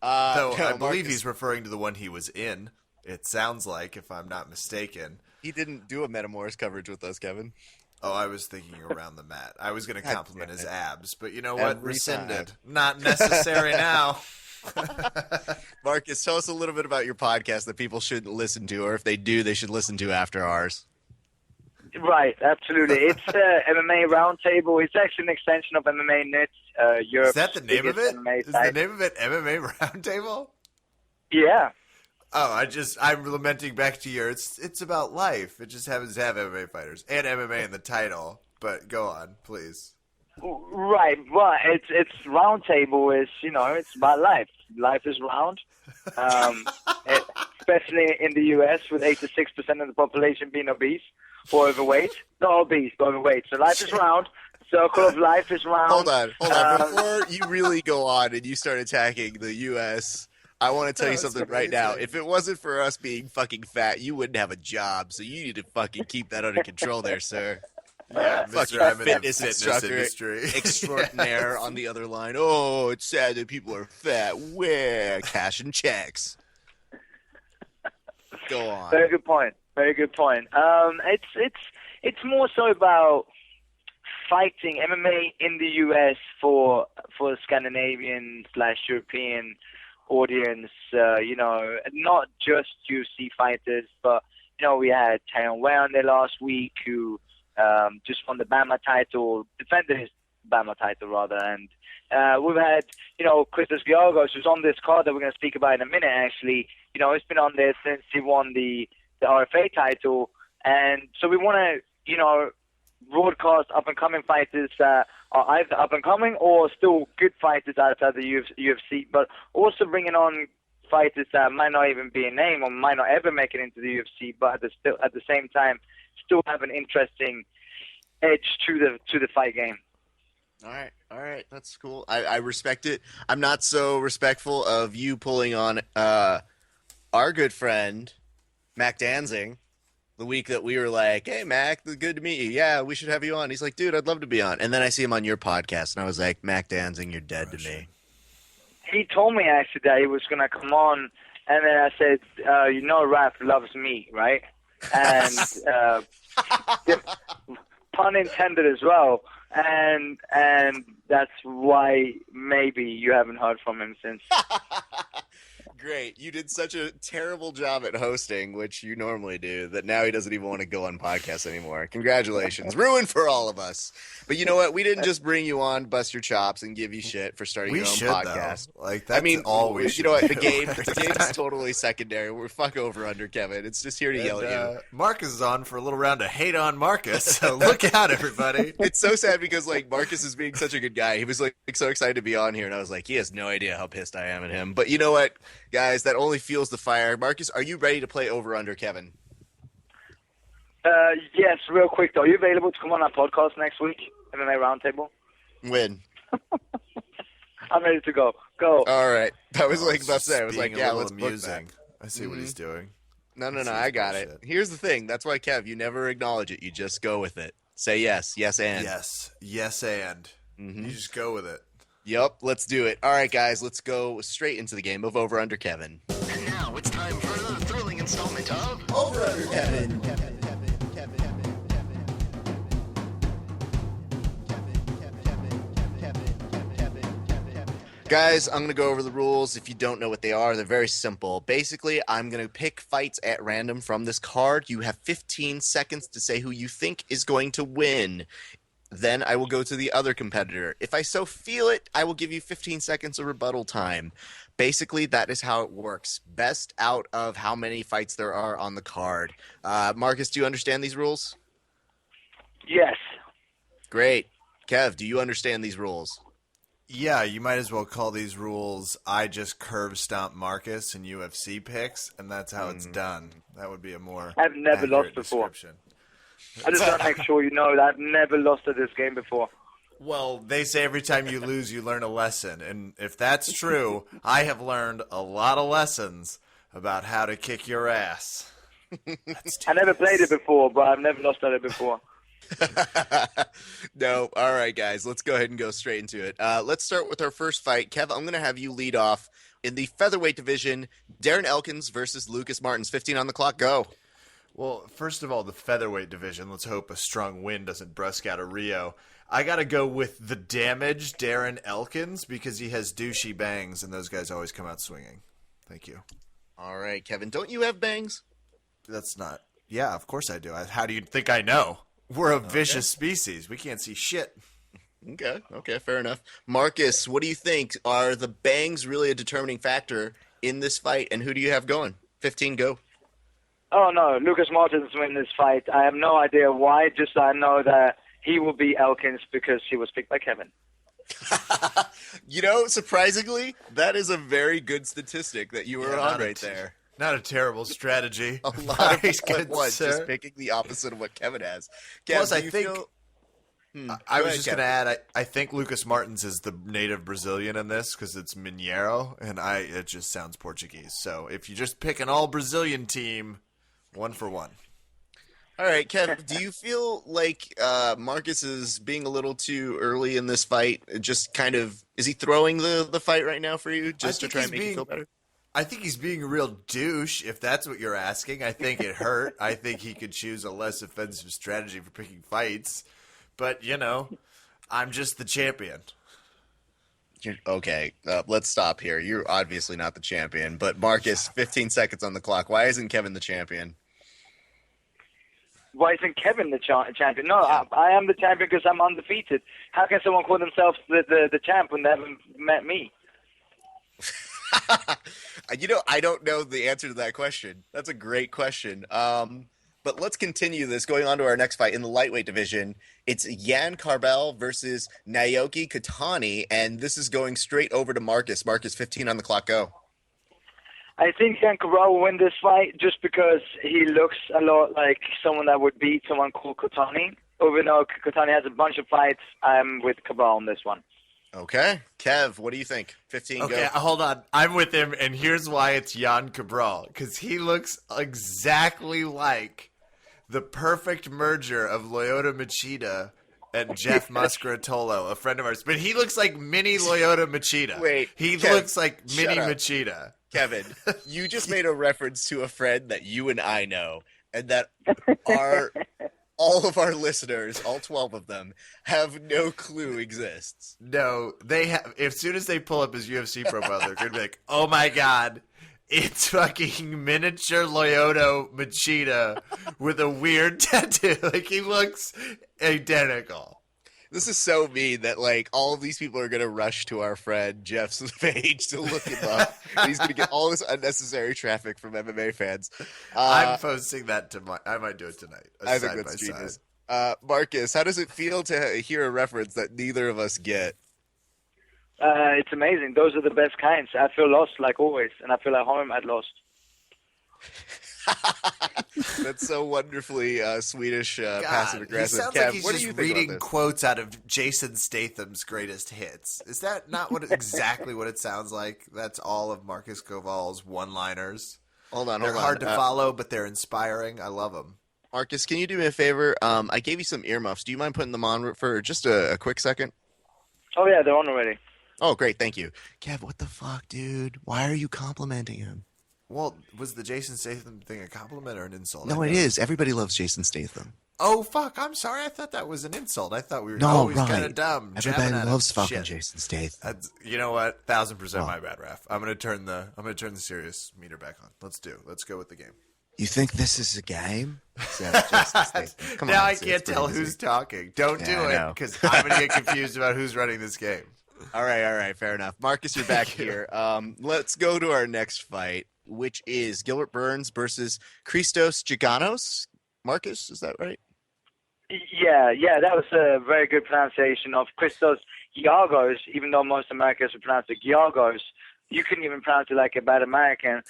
though No, I believe Marcus, he's referring to the one he was in. It sounds like, if I'm not mistaken. he didn't do a Metamoris coverage with us, Kevin. Oh, I was thinking around the mat. I was going to God compliment damn his it. abs, but you know what? Every Rescinded. time. Not necessary now. Marcus, tell us a little bit about your podcast that people shouldn't listen to, or if they do, they should listen to after ours. Right, absolutely. It's MMA Roundtable. It's actually an extension of MMA Net, Europe's Is that the name of biggest it? MMA Is the site. name of it MMA Roundtable? Yeah. Oh, I'm lamenting back to your. It's about life. It just happens to have MMA fighters and MMA in the title. But go on, please. Right, well, it's roundtable is it's about life. Life is round, especially in the U.S. with 86% of the population being obese or overweight. Not obese, but overweight. So life is round. Circle of life is round. Hold on. Before you really go on and you start attacking the U.S., I want to tell you That's something right now. amazing. If it wasn't for us being fucking fat, you wouldn't have a job. So you need to fucking keep that under control there, sir. Yeah, Fucking Mr. I'm in the fitness fitness instructor industry. extraordinaire Yes. on the other line. Oh, it's sad that people are fat. Where cash and checks. Go on. Very good point. Very good point. It's more so about fighting MMA in the US for Scandinavian slash European audience. Not just UFC fighters, but we had Tayon Wei on there last week who just won the Bama title, defended his Bama title rather, and we've had Christos Giorgos, who's on this card that we're going to speak about in a minute. Actually, he's been on there since he won the RFA title, and so we want to broadcast up and coming fighters that are either up and coming or still good fighters outside the UFC, but also bringing on fighters that might not even be a name or might not ever make it into the UFC, but at the same time still have an interesting edge to the fight game. All right, that's cool. I respect it. I'm not so respectful of you pulling on our good friend Mac Danzing the week that we were like, "Hey Mac, good to meet you. Yeah, we should have you on." He's like, "Dude, I'd love to be on." And then I see him on your podcast, and I was like, "Mac Danzing, you're dead to me." He told me actually that he was gonna come on, and then I said, Raph loves meat, right? And pun intended as well. And that's why maybe you haven't heard from him since. Great. You did such a terrible job at hosting, which you normally do, that now he doesn't even want to go on podcasts anymore. Congratulations. Ruined for all of us. But you know what? We didn't just bring you on, bust your chops, and give you shit for starting your own podcast. Though. Like, that's all we should You know what? do. The game's totally secondary. We're fuck over under Kevin. It's just here to yell at you. Marcus is on for a little round of hate on Marcus, so look out, everybody. It's so sad because, like, Marcus is being such a good guy. He was, like so excited to be on here, and I was like, he has no idea how pissed I am at him. But you know what, guys? That only fuels the fire. Marcus, are you ready to play over under Kevin? Yes, real quick though. Are you available to come on our podcast next week, MMA Roundtable? When? I'm ready to go. Go. All right. I was like about to say. I was Being like, a yeah, little let's book amusing. that. I see what he's doing. No, I got it. Here's the thing. That's why, Kev, you never acknowledge it. You just go with it. Say yes, yes, and. Yes, and. You just go with it. Yep, let's do it. All right, guys, let's go straight into the game of Over Under Kevin. And now it's time for another thrilling installment of Over Under Kevin. Guys, I'm going to go over the rules. If you don't know what they are, they're very simple. Basically, I'm going to pick fights at random from this card. You have 15 seconds to say who you think is going to win. Then I will go to the other competitor. If I so feel it, I will give you 15 seconds of rebuttal time. Basically, that is how it works. Best out of how many fights there are on the card. Marcus, do you understand these rules? Yes. Great. Kev, do you understand these rules? Yeah, you might as well call these rules I just curve stomp Marcus in UFC picks, and that's how it's done. That would be a more I've never lost before. I just want to make sure you know that I've never lost at this game before. Well, they say every time you lose, you learn a lesson. And if that's true, I have learned a lot of lessons about how to kick your ass. I never played it before, but I've never lost at it before. No. All right, guys. Let's go ahead and go straight into it. Let's start with our first fight. Kev, I'm going to have you lead off. In the featherweight division, Darren Elkins versus Lucas Martins. 15 on the clock. Go. Well, first of all, the featherweight division. Let's hope a strong wind doesn't brusque out of Rio. I got to go with the damaged Darren Elkins because he has douchey bangs, and those guys always come out swinging. Thank you. All right, Kevin. Don't you have bangs? That's not. Yeah, of course I do. How do you think I know? We're a vicious species. We can't see shit. Okay, fair enough. Marcus, what do you think? Are the bangs really a determining factor in this fight, and who do you have going? 15, go. Oh, no. Lucas Martins win this fight. I have no idea why, just I know that he will beat Elkins because he was picked by Kevin. You know, surprisingly, that is a very good statistic that you were on right there. Not a terrible strategy. A lot of Nice, people at good once, sir. just picking the opposite of what Kevin has. Kev, Plus, do I you think feel- I Go was ahead, just going to add, I think Lucas Martins is the native Brazilian in this because it's Mineiro, and it just sounds Portuguese. So if you just pick an all Brazilian team, 1 for 1. All right, Kev, do you feel like Marcus is being a little too early in this fight? Just kind of, is he throwing the fight right now for you I just to think try he's and make you feel being better? I think he's being a real douche, if that's what you're asking. I think it hurt. I think he could choose a less offensive strategy for picking fights. But, I'm just the champion. Okay, let's stop here. You're obviously not the champion, but Marcus, 15 seconds on the clock. Why isn't Kevin the champion? Why isn't Kevin the champion? No, Yeah. I am the champion because I'm undefeated. How can someone call themselves the champ when they haven't met me? I don't know the answer to that question. That's a great question. But let's continue this. Going on to our next fight in the lightweight division, it's Yan Carbell versus Naoki Katani, and this is going straight over to Marcus. Marcus, 15 on the clock. Go. I think Yan Cabral will win this fight just because he looks a lot like someone that would beat someone called Kotani. Even though Kotani has a bunch of fights, I'm with Cabral on this one. Okay, Kev, what do you think? 15. Okay, Go. hold on. I'm with him, and here's why it's Jan Cabral. Because he looks exactly like the perfect merger of Lyoto Machida and Jeff Muscaratolo, a friend of ours. But he looks like mini Lyoto Machida. Wait, he Kev, looks like shut mini up. Machida. Kevin, you just made a reference to a friend that you and I know, and that our all of our listeners, all 12 of them, have no clue exists. No, they have. As soon as they pull up his UFC profile, they're gonna be like, "Oh my god, it's fucking miniature Lyoto Machida with a weird tattoo. Like he looks identical." This is so mean that like all of these people are gonna rush to our friend Jeff's page to look him up. And he's gonna get all this unnecessary traffic from MMA fans. I'm posting that to my. I might do it tonight. I think that's genius. Marcus, how does it feel to hear a reference that neither of us get? It's amazing. Those are the best kinds. I feel lost like always, and I feel at home at Lost. That's so wonderfully Swedish, passive aggressive. He sounds Kev, like he's what do just you think reading about this? quotes out of Jason Statham's greatest hits. Is that not exactly what it sounds like? That's all of Marcus Koval's one-liners. Hold on. They're hard to follow, but they're inspiring. I love them. Marcus, can you do me a favor? I gave you some earmuffs. Do you mind putting them on for just a quick second? Oh yeah, they're on already. Oh, great. Thank you. Kev, what the fuck, dude? Why are you complimenting him? Well, was the Jason Statham thing a compliment or an insult? No, it is. Everybody loves Jason Statham. Oh, fuck. I'm sorry. I thought that was an insult. I thought we were No, always right. kind of dumb. Everybody jabbing at loves him. fucking Shit. Jason Statham. You know what? 1,000% my bad, Raph. I'm gonna turn the serious meter back on. Let's go with the game. You think this is a game? Jason Statham. Come Now on, I it's can't pretty tell easy. who's talking. Don't Yeah, do I it know. because I'm gonna get confused about who's running this game. All right, fair enough. Marcus, you're back here. Let's go to our next fight, which is Gilbert Burns versus Christos Giganos. Marcus, is that right? Yeah, that was a very good pronunciation of Christos Giagos, even though most Americans would pronounce it Giagos. You couldn't even pronounce it like a bad American,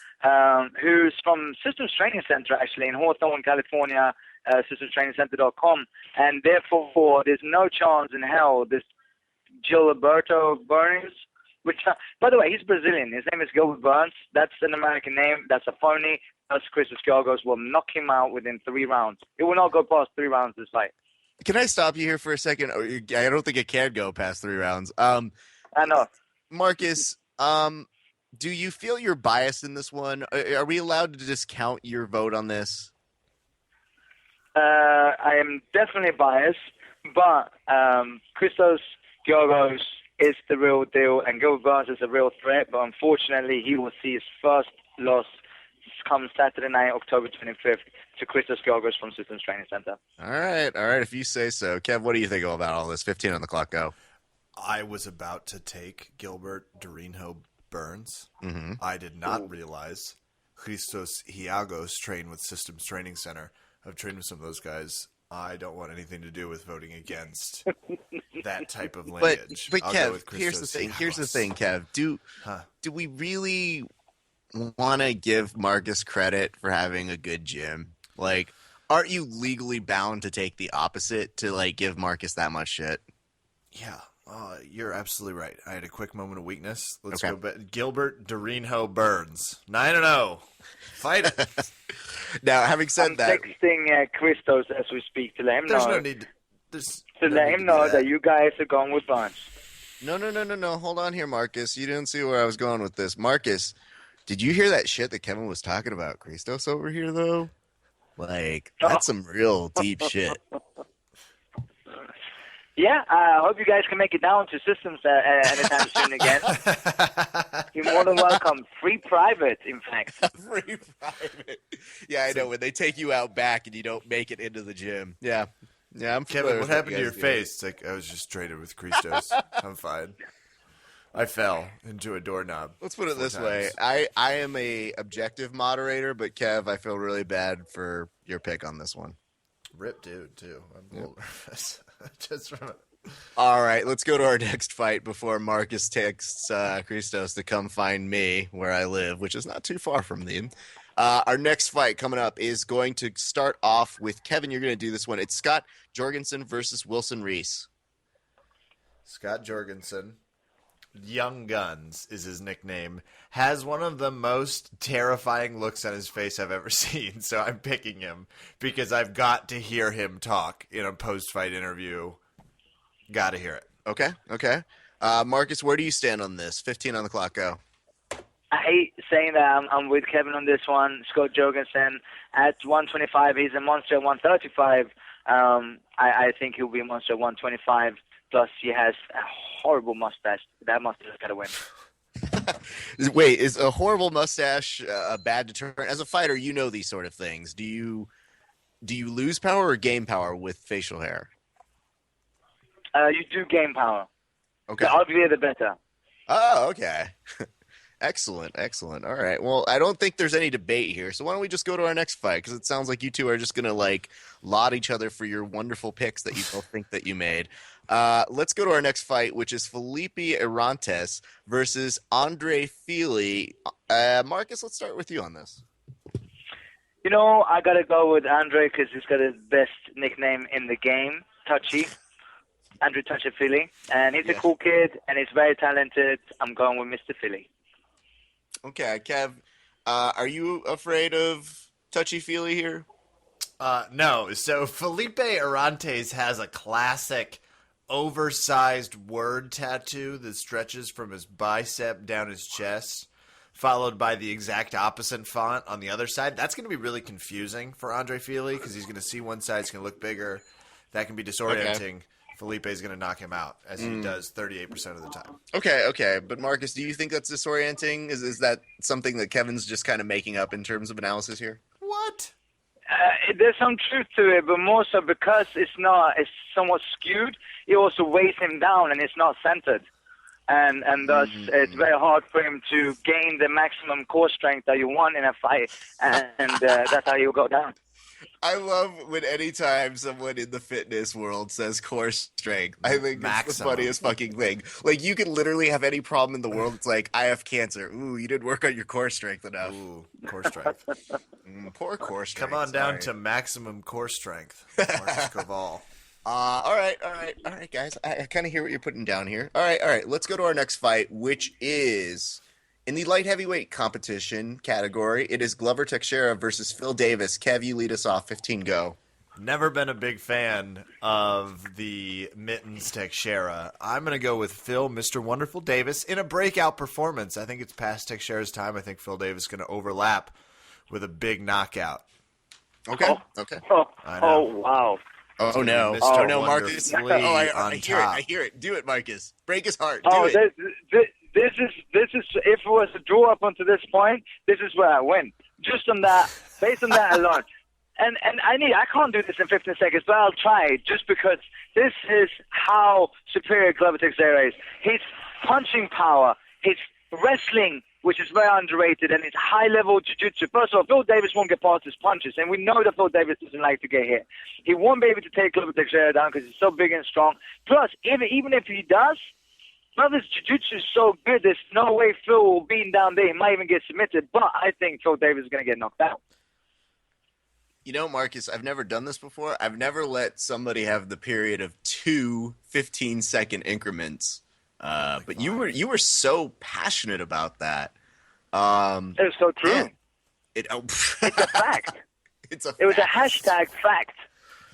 who's from Systems Training Center, actually, in Hawthorne, California, systemstrainingcenter.com. And therefore, there's no chance in hell this Gilberto Burns, which, by the way, he's Brazilian. His name is Gilbert Burns. That's an American name. That's a phony. Us Christos Giagos will knock him out within 3 rounds. It will not go past 3 rounds this fight. Can I stop you here for a second? I don't think it can go past 3 rounds. I know. Marcus, do you feel you're biased in this one? Are we allowed to discount your vote on this? I am definitely biased, but Christos Giagos is the real deal, and Gilbert Burns is a real threat, but unfortunately he will see his first loss come Saturday night, October 25th, to Christos Giagos from Systems Training Center. All right, if you say so. Kev, what do you think about all this? 15 on the clock, go. I was about to take Gilbert Durinho Burns. Mm-hmm. I did not realize Christos Giagos trained with Systems Training Center. I've trained with some of those guys. I don't want anything to do with voting against that type of lineage. But I'll go Kev, with here's the Christos thing. Giagos. Kev. Do we really want to give Marcus credit for having a good gym? Like, aren't you legally bound to take the opposite to like give Marcus that much shit? Yeah, You're absolutely right. I had a quick moment of weakness. Let's Okay. go back. Gilbert Durinho Burns, 9-0. Fight it. Now, having said I'm that, texting Christos as we speak to let him There's know. no need. There's To no let need him to do know that you guys are going with Burns. no. Hold on here, Marcus. You didn't see where I was going with this. Marcus, did you hear that shit that Kevin was talking about Christos over here, though? Like, that's some real deep shit. Yeah, I hope you guys can make it down to systems anytime soon again. You're more than welcome. Free private, in fact. Free private. Yeah, I know. When they take you out back and you don't make it into the gym. Yeah. Yeah, I'm familiar Kevin, what with happened to you your guys do. face? It's like, I was just traded with Christos. I'm fine. I fell into a doorknob. Let's put it 4 this way. times. I am a objective moderator, but Kev, I feel really bad for your pick on this one. Rip dude, too. I'm a little nervous. Just from All right, let's go to our next fight before Marcus texts Christos to come find me where I live, which is not too far from them. Our next fight coming up is going to start off with Kevin. You're going to do this one. It's Scott Jorgensen versus Wilson Reese. Scott Jorgensen, Young Guns is his nickname, has one of the most terrifying looks on his face I've ever seen. So I'm picking him because I've got to hear him talk in a post-fight interview. Got to hear it. Okay. Marcus, where do you stand on this? 15 on the clock, go. I hate saying that I'm with Kevin on this one. Scott Jorgensen at 125, he's a monster at 135. I think he'll be a monster at 125. Plus, he has a horrible mustache. That mustache got to win. Wait, is a horrible mustache a bad deterrent? As a fighter, you know these sort of things. Do you lose power or gain power with facial hair? You do gain power. Okay. The uglier, the better. Oh, okay. Excellent. All right. Well, I don't think there's any debate here. So why don't we just go to our next fight? Because it sounds like you two are just going to like laud each other for your wonderful picks that you both think that you made. Let's go to our next fight, which is Felipe Arantes versus Andre Fili. Marcus, let's start with you on this. You know, I got to go with Andre because he's got his best nickname in the game, Touchy. Andrew Touchy Philly. And he's a cool kid, and he's very talented. I'm going with Mr. Philly. Okay, Kev, are you afraid of touchy-feely here? No. So Felipe Arantes has a classic oversized word tattoo that stretches from his bicep down his chest, followed by the exact opposite font on the other side. That's going to be really confusing for Andre Fili because he's going to see one side, it's going to look bigger. That can be disorienting. Okay. Felipe is going to knock him out, as he does 38% of the time. Okay. But Marcus, do you think that's disorienting? Is that something that Kevin's just kind of making up in terms of analysis here? What? There's some truth to it, but more so because it's somewhat skewed, it also weighs him down and it's not centered. And thus, it's very hard for him to gain the maximum core strength that you want in a fight, and that's how he'll go down. I love when anytime someone in the fitness world says core strength. I think it's the Maximum. funniest fucking thing. Like, you could literally have any problem in the world. It's like, I have cancer. Ooh, you didn't work on your core strength enough. Ooh, core strength. Poor core strength. Come on down Sorry. to maximum core strength. Marcus Koval. All right, guys. I kind of hear what you're putting down here. All right. Let's go to our next fight, which is in the light heavyweight competition category. It is Glover Teixeira versus Phil Davis. Kev, you lead us off. 15, go. Never been a big fan of the Mittens Teixeira. I'm going to go with Phil, Mr. Wonderful Davis, in a breakout performance. I think it's past Teixeira's time. I think Phil Davis is going to overlap with a big knockout. Okay. I know. Wow. Oh no! Mr. Oh no, Marcus! Wonderfully I on hear it! top. I hear it! Do it, Marcus! Break his heart! Oh, Do it! this is if it was a draw up until this point, this is where I win. Just on that, based on that alone. And I can't do this in 15 seconds, but I'll try just because this is how superior Glover Teixeira is. His punching power, his wrestling, which is very underrated, and his high-level jiu-jitsu. First of all, Phil Davis won't get past his punches, and we know that Phil Davis doesn't like to get hit. He won't be able to take Glover Teixeira down because he's so big and strong. Plus, even if he does, Glover's jiu-jitsu is so good, there's no way Phil will beat him down there. He might even get submitted, but I think Phil Davis is going to get knocked out. You know, Marcus, I've never done this before. I've never let somebody have the period of two 15-second increments. Like But five. you were so passionate about that. Um, It's so true. man, it It's a fact. it's a It was a fact. hashtag fact.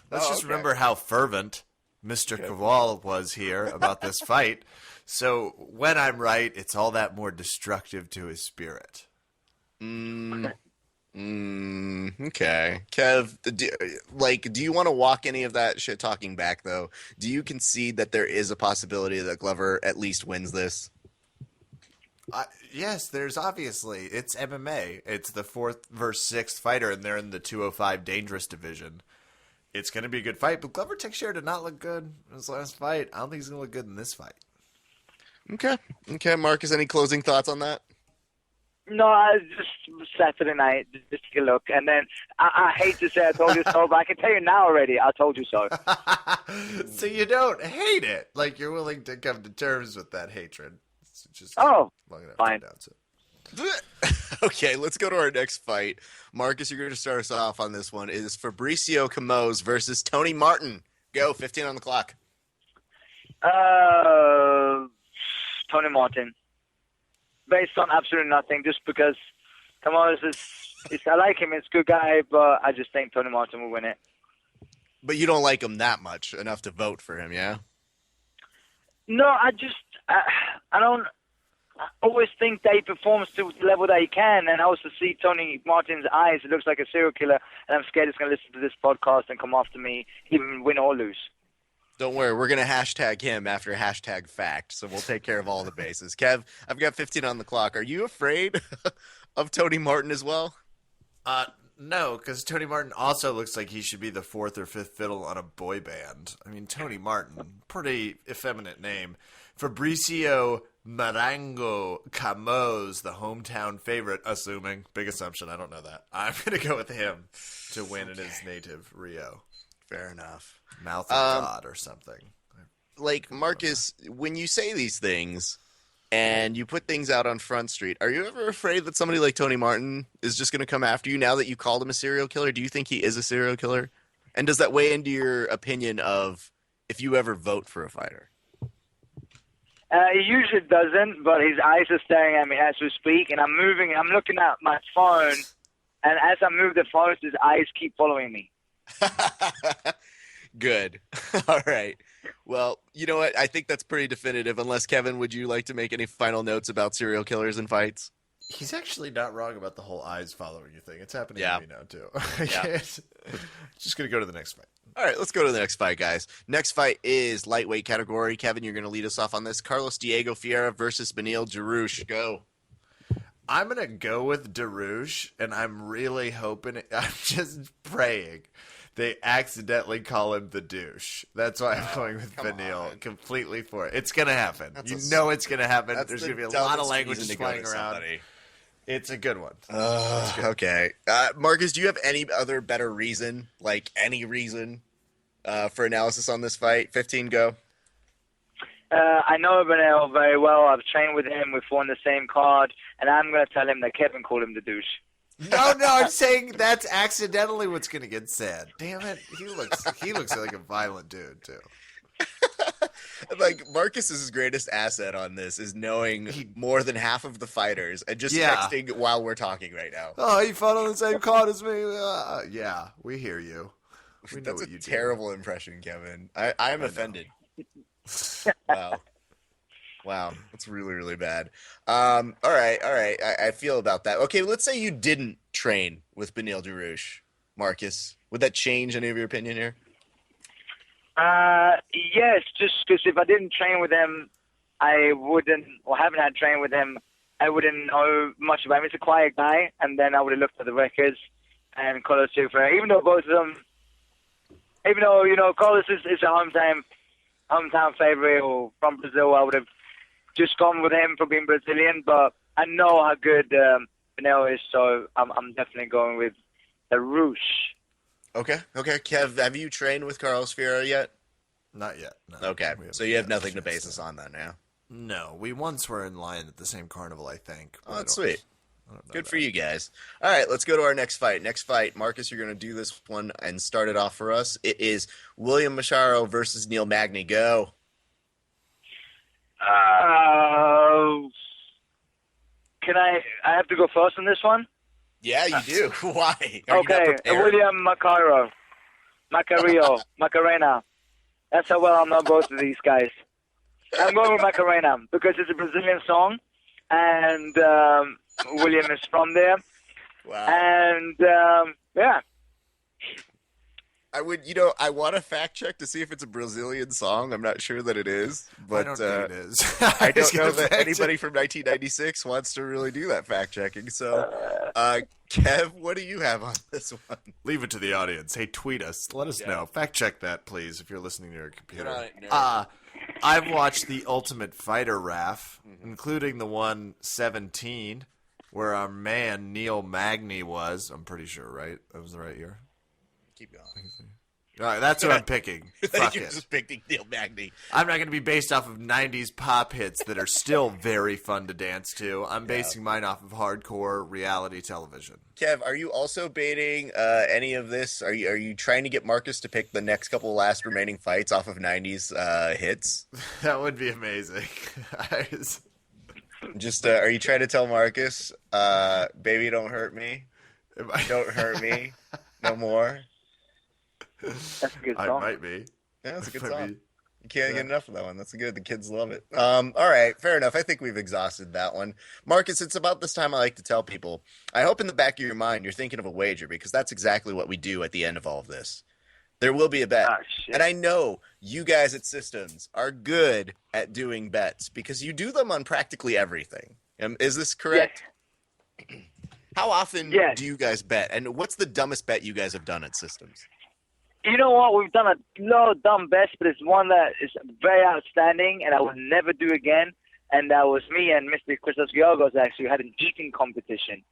Let's Oh, just okay. remember how fervent Mr. Kowal was here about this fight. So when I'm right, it's all that more destructive to his spirit. Okay. Kev, do you want to walk any of that shit talking back, though? Do you concede that there is a possibility that Glover at least wins this? Yes, there's obviously. It's MMA. It's the 4th versus 6th fighter, and they're in the 205 dangerous division. It's going to be a good fight, but Glover Teixeira did not look good in his last fight. I don't think he's going to look good in this fight. Okay. Okay, Marcus, any closing thoughts on that? No, I just Saturday night, just take a look. And then I hate to say I told you so, but I can tell you now already, I told you so. So you don't hate it. Like, you're willing to come to terms with that hatred. It's just Oh, long enough fine. to announce it. Okay, let's go to our next fight. Marcus, you're going to start us off on this one. It is Fabricio Camose versus Tony Martin. Go, 15 on the clock. Tony Martin. Based on absolutely nothing, just because Camose is I like him, it's a good guy, but I just think Tony Martin will win it. But you don't like him that much, enough to vote for him, yeah? No, I don't. I always think that he performs to the level that he can, and I also see Tony Martin's eyes. It looks like a serial killer, and I'm scared he's going to listen to this podcast and come after me, even win or lose. Don't worry, we're going to hashtag him after hashtag fact, so we'll take care of all the bases. Kev, I've got 15 on the clock. Are you afraid of Tony Martin as well? No, because Tony Martin also looks like he should be the 4th or 5th fiddle on a boy band. I mean, Tony Martin, pretty effeminate name. Fabricio Marango Camose, the hometown favorite, assuming. Big assumption, I don't know that. I'm going to go with him to win in his native Rio. Fair enough. Mouth of God or something. Like, Marcus, when you say these things and you put things out on Front Street, are you ever afraid that somebody like Tony Martin is just going to come after you now that you called him a serial killer? Do you think he is a serial killer? And does that weigh into your opinion of if you ever vote for a fighter? He usually doesn't, but his eyes are staring at me as we speak, and I'm looking at my phone, and as I move the phone, his eyes keep following me. Good. All right. Well, you know what? I think that's pretty definitive. Unless, Kevin, would you like to make any final notes about serial killers and fights? He's actually not wrong about the whole eyes following you thing. It's happening Yeah. to me now, too. Yeah. Just going to go to the next fight. All right, let's go to the next fight, guys. Next fight is lightweight category. Kevin, you're going to lead us off on this. Carlos Diego Fiera versus Beneil Dariush. Go. I'm going to go with Dariush, and I'm really hoping, I'm just praying they accidentally call him the douche. That's why I'm going with Beneil completely for it. It's going to happen. That's You a- know it's going to happen. That's There's the going to be a lot of dumbest language reason to go flying to around. somebody. It's a good one. Okay. Marcus, do you have any other better reason, like any reason, for analysis on this fight? 15, go. I know Beneil very well. I've trained with him. We've won the same card, and I'm going to tell him that Kevin called him the douche. No, I'm saying that's accidentally what's going to get said. Damn it. He looks like a violent dude, too. Like, Marcus's greatest asset on this is knowing more than half of the fighters and just texting while we're talking right now. Oh, you fought on the same card as me? Yeah, we hear you. We know That's what a you do. terrible impression, Kevin. I am offended. Wow. That's really, really bad. All right. I feel about that. Okay, let's say you didn't train with Beneil Dariush, Marcus. Would that change any of your opinion here? Yes, just because if I didn't train with him, I wouldn't, or haven't had trained with him, I wouldn't know much about him. He's a quiet guy, and then I would have looked at the records and Carlos Teixeira. Even though both of them, Carlos is a hometown favorite or from Brazil, I would have just gone with him for being Brazilian. But I know how good Beneil is, so I'm definitely going with the Rouge. Okay. Kev, have you trained with Carlos Fiera yet? Not yet. No. Okay, so you have nothing to base this on then, yeah? No, we once were in line at the same carnival, I think. Oh, that's sweet. Good for you guys. All right, let's go to our next fight. Next fight, Marcus, you're going to do this one and start it off for us. It is William Macharo versus Neil Magny. Go. Can I have to go first on this one? Yeah, you do. Why? Are you Okay, not prepared? William Macarena. That's how well I know both of these guys. I'm going with Macarena because it's a Brazilian song, and William is from there. Wow. And yeah. I want to fact check to see if it's a Brazilian song. I'm not sure that it is, but I don't think it is. I don't know that anybody from 1996 wants to really do that fact checking. So, Kev, what do you have on this one? Leave it to the audience. Hey, tweet us. Let us know. Fact check that, please, if you're listening to your computer. Get on it, nerd. I've watched The Ultimate Fighter, Raph, including the one 17, where our man Neil Magny was. I'm pretty sure, right? That was the right year. Keep going. All right, that's what I'm picking. Fuck You're it. just picking Neil Magny. I'm not going to be based off of 90s pop hits that are still very fun to dance to. I'm basing mine off of hardcore reality television. Kev, are you also baiting any of this? Are you trying to get Marcus to pick the next couple last remaining fights off of 90s hits? That would be amazing. Just are you trying to tell Marcus, baby, don't hurt me? Don't hurt me no more? That's a good I song. might be. Yeah, that's a good Might song. be. You can't get enough of that one. That's good. The kids love it. All right, fair enough. I think we've exhausted that one. Marcus, it's about this time I like to tell people, I hope in the back of your mind you're thinking of a wager because that's exactly what we do at the end of all of this. There will be a bet. Ah, shit. And I know you guys at Systems are good at doing bets because you do them on practically everything. Is this correct? Yes. How often Yes. do you guys bet? And what's the dumbest bet you guys have done at Systems? You know what? We've done a lot of dumb bets, but it's one that is very outstanding, and I will never do again. And that was me and Mr. Christos Giorgos actually had an eating competition.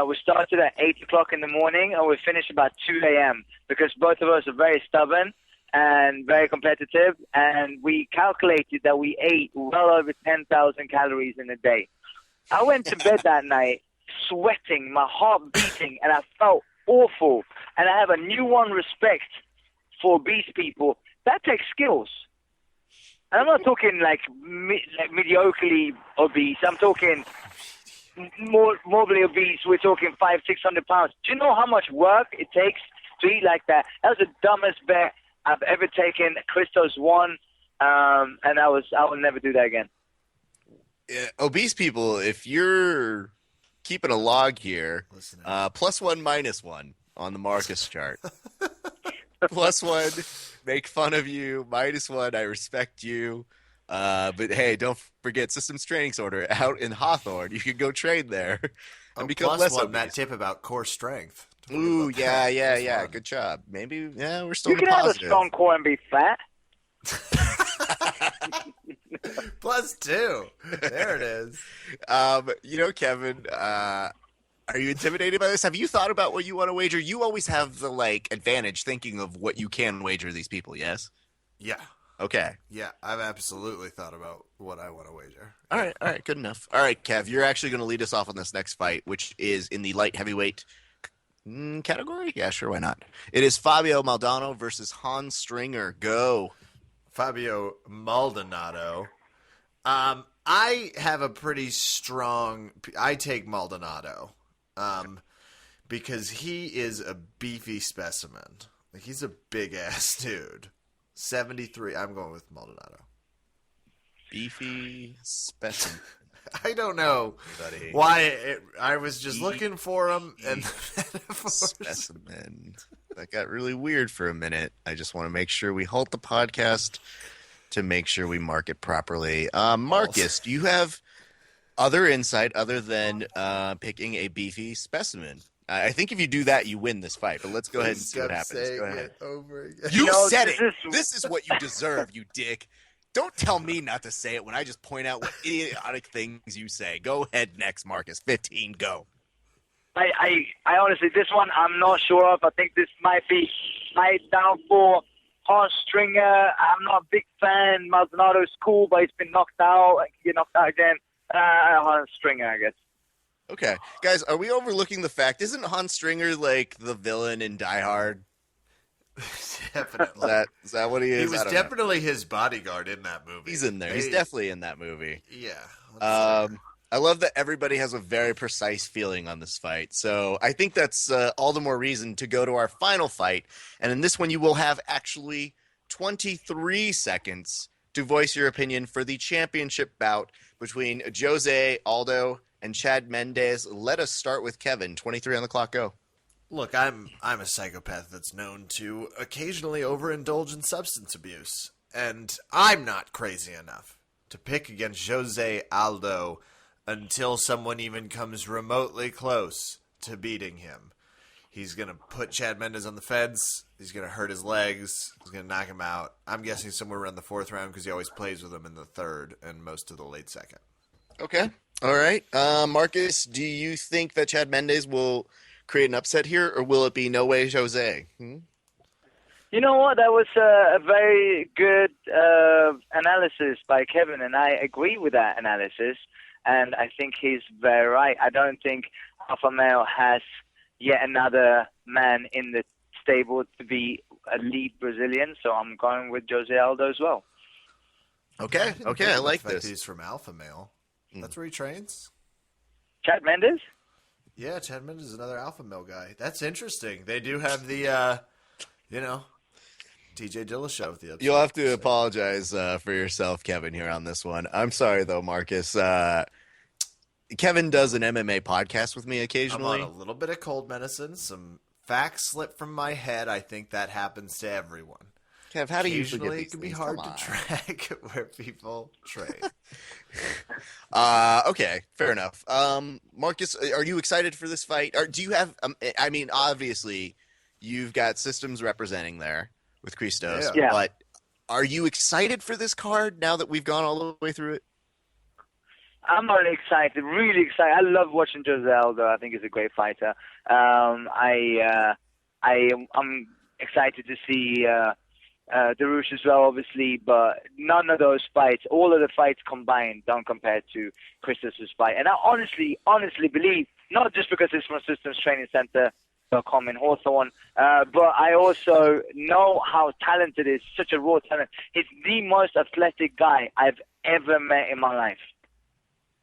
We started at 8 o'clock in the morning, and we finished about 2 a.m. because both of us are very stubborn and very competitive, and we calculated that we ate well over 10,000 calories in a day. I went to bed that night sweating, my heart beating, and I felt awful. And I have a newborn respect for obese people. That takes skills. And I'm not talking like mediocrely obese. I'm talking morbidly obese. We're talking 500-600 pounds. Do you know how much work it takes to eat like that? That was the dumbest bet I've ever taken. Christos won, and I will never do that again. Obese people, if you're keeping a log here, Listening. +1, -1 on the Marcus chart. +1, make fun of you. -1, I respect you. But hey, don't forget Systems Training Order out in Hawthorne. You can go train there and become plus less one, obese. that tip about core strength. Ooh, yeah. Plus one. Good job. Maybe, we're still You in can the have a positive. strong core and be fat. +2. There it is. Kevin, are you intimidated by this? Have you thought about what you want to wager? You always have the advantage thinking of what you can wager these people, yes? Yeah. Okay. Yeah, I've absolutely thought about what I want to wager. All right, good enough. All right, Kev, you're actually going to lead us off on this next fight, which is in the light heavyweight category? Yeah, sure, why not? It is Fabio Maldonado versus Hans Stringer. Go. Fabio Maldonado. I have a pretty strong. I take Maldonado, because he is a beefy specimen. Like he's a big ass dude. 73. I'm going with Maldonado. Beefy specimen. I don't know Buddy. why. I was just looking for him, and Specimen. That got really weird for a minute. I just want to make sure we halt the podcast to make sure we mark it properly. Marcus, do you have other insight other than picking a beefy specimen? I think if you do that, you win this fight. But let's go ahead and see what happens. Go ahead. Over again. You No, said this it. is- This is what you deserve, you dick. Don't tell me not to say it when I just point out what idiotic things you say. Go ahead next, Marcus. 15, go. I honestly, this one I'm not sure of. I think this might be my downfall. Hans Stringer, I'm not a big fan. Maldonado's cool, but he's been knocked out. He can get knocked out again. Hans Stringer, I guess. Okay, guys, are we overlooking the fact? Isn't Hans Stringer like the villain in Die Hard? Is Definitely. that what he He is? I was don't know. definitely his bodyguard in that movie. He's in there. He's They, definitely in that movie. yeah, that's fair. Um, I love that everybody has a very precise feeling on this fight. So I think that's all the more reason to go to our final fight. And in this one, you will have actually 23 seconds to voice your opinion for the championship bout between Jose Aldo and Chad Mendez. Let us start with Kevin. 23 on the clock. Go. Look, I'm a psychopath that's known to occasionally overindulge in substance abuse, and I'm not crazy enough to pick against Jose Aldo until someone even comes remotely close to beating him. He's gonna put Chad Mendez on the fence. He's gonna hurt his legs. He's gonna knock him out. I'm guessing somewhere around the fourth round because he always plays with him in the third and most of the late second. Okay. All right. Marcus, do you think that Chad Mendez will create an upset here, or will it be no way Jose? You know what? That was a very good analysis by Kevin, and I agree with that analysis. And I think he's very right. I don't think Alpha Male has yet another man in the stable to be a lead Brazilian, so I'm going with Jose Aldo as well. Okay. didn't Okay. think I of the like fact that this. He's from Alpha Male. That's where he trains. Chad Mendes? Yeah, Chad Mendez is another Alpha Male guy. That's interesting. They do have the, TJ Dillashaw with the upset. You'll have to apologize for yourself, Kevin, here on this one. I'm sorry, though, Marcus. Kevin does an MMA podcast with me I'm occasionally. on a little bit of cold medicine. Some facts slip from my head. I think that happens to everyone. Kev, how do you forget Occasionally, these it can be things? hard Come to on. track where people train. Okay, fair enough. Marcus, are you excited for this fight? Or do you have? I mean, obviously, you've got systems representing there with Christos, Yeah. Yeah. but are you excited for this card now that we've gone all the way through it? I'm really excited, really excited. I love watching Jose Aldo. I think he's a great fighter. I'm excited to see Darush as well, obviously, but none of those fights, all of the fights combined, don't compare to Christos' fight. And I honestly believe, not just because it's from Systems Training Center.com in Hawthorne, but I also know how talented he is, such a raw talent. He's the most athletic guy I've ever met in my life.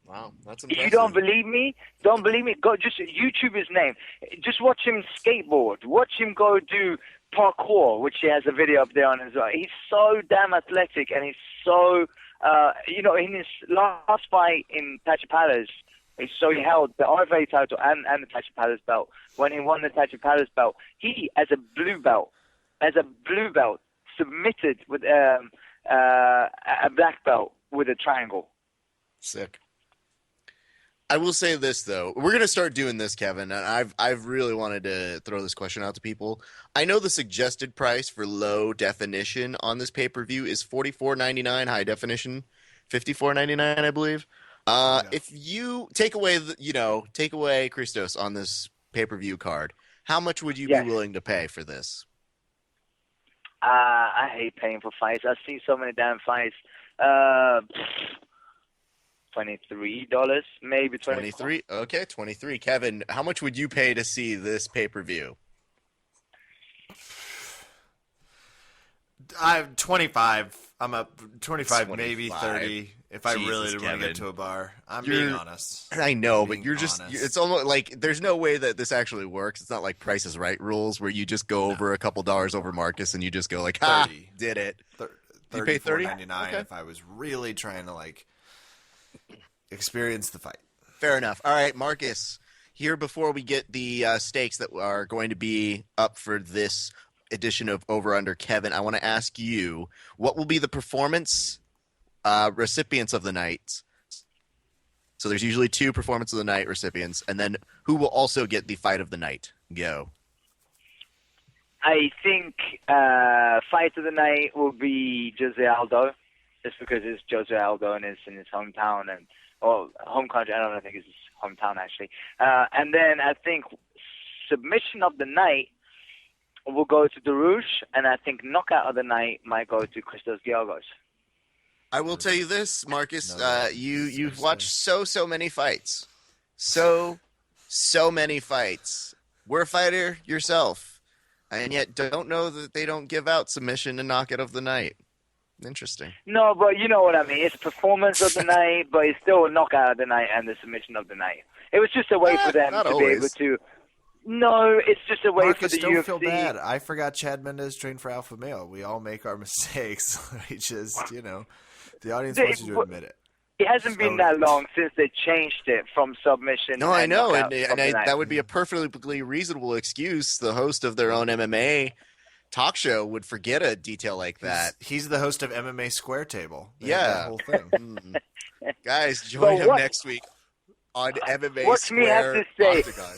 Wow, that's If impressive. you don't believe me, go just YouTube his name. Just watch him skateboard. Watch him go do parkour, which he has a video up there on as well. He's so damn athletic, and he's so, in his last fight in Tachipalas, so he held the RFA title and the Tachipalas belt. When he won the Tachipalas belt, he, as a blue belt, submitted with a black belt with a triangle. Sick. I will say this though, we're gonna start doing this, Kevin, and I've really wanted to throw this question out to people. I know the suggested price for low definition on this pay-per-view is $44.99, high definition $54.99, I believe. If you take away take away Christos on this pay-per-view card, how much would you Yes. be willing to pay for this? I hate paying for fights. I've seen so many damn fights. $23, maybe 23. Okay, 23. Kevin, how much would you pay to see this pay-per-view? I'm 25. I'm up 25, maybe 25. 30 if I really Jesus, want to Kevin. get to a bar. I'm You're- being honest. I know, but Being you're just, honest. it's almost like there's no way that this actually works. It's not like Price is Right rules where you just go over a couple dollars over Marcus and you just go like, ha, 30. did it. You 30, pay 30? $34.99 Okay. if I was really trying to experience the fight. Fair enough. All right, Marcus, here before we get the stakes that are going to be up for this edition of Over Under Kevin, I want to ask you, what will be the performance recipients of the night? So there's usually 2 performance of the night recipients, and then who will also get the fight of the night? Go. I think fight of the night will be Jose Aldo, just because it's Jose Aldo and it's in his hometown or home country. I don't know, I think it's his hometown actually. And then I think submission of the night will go to Darush, and I think knockout of the night might go to Christos Giorgos. I will tell you this, Marcus. No, You've watched so many fights, so many fights. We're a fighter yourself, and yet don't know that they don't give out submission and knockout of the night. Interesting. No, but you know what I mean. It's performance of the night, but it's still a knockout of the night and the submission of the night. It was just a way for them not to always. be able to. No, it's just a way Marcus, for the don't UFC. feel bad. I forgot Chad Mendez trained for Alpha Male. We all make our mistakes. We just, the audience wants you to admit it. It hasn't been that long since they changed it from submission. No, I know, knockout and of the night. that would be a perfectly reasonable excuse. The host of their own MMA talk show would forget a detail like that. He's the host of MMA Square Table. They have Yeah. that whole thing. Guys, join him next week on MMA What's me have Square to say? Octagon.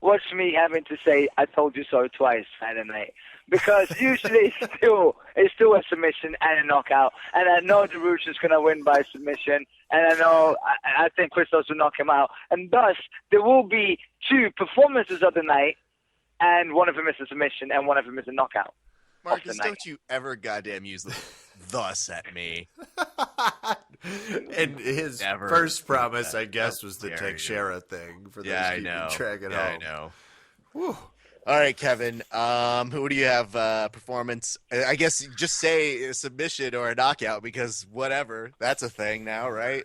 What's me having to say? I told you so twice, Saturday night. Because usually it's still a submission and a knockout, and I know Darush is gonna win by submission, and I think Christos will knock him out, and thus there will be 2 performances of the night, and one of them is a submission and one of them is a knockout. Marcus, don't you ever goddamn use the thus at me. And his Never first do promise, that. I guess, How was the dare you. Teixeira thing for those Yeah, I keeping know. track at Yeah, I home. know. Whew. All right, Kevin. Who do you have performance? I guess just say a submission or a knockout because whatever. That's a thing now, right?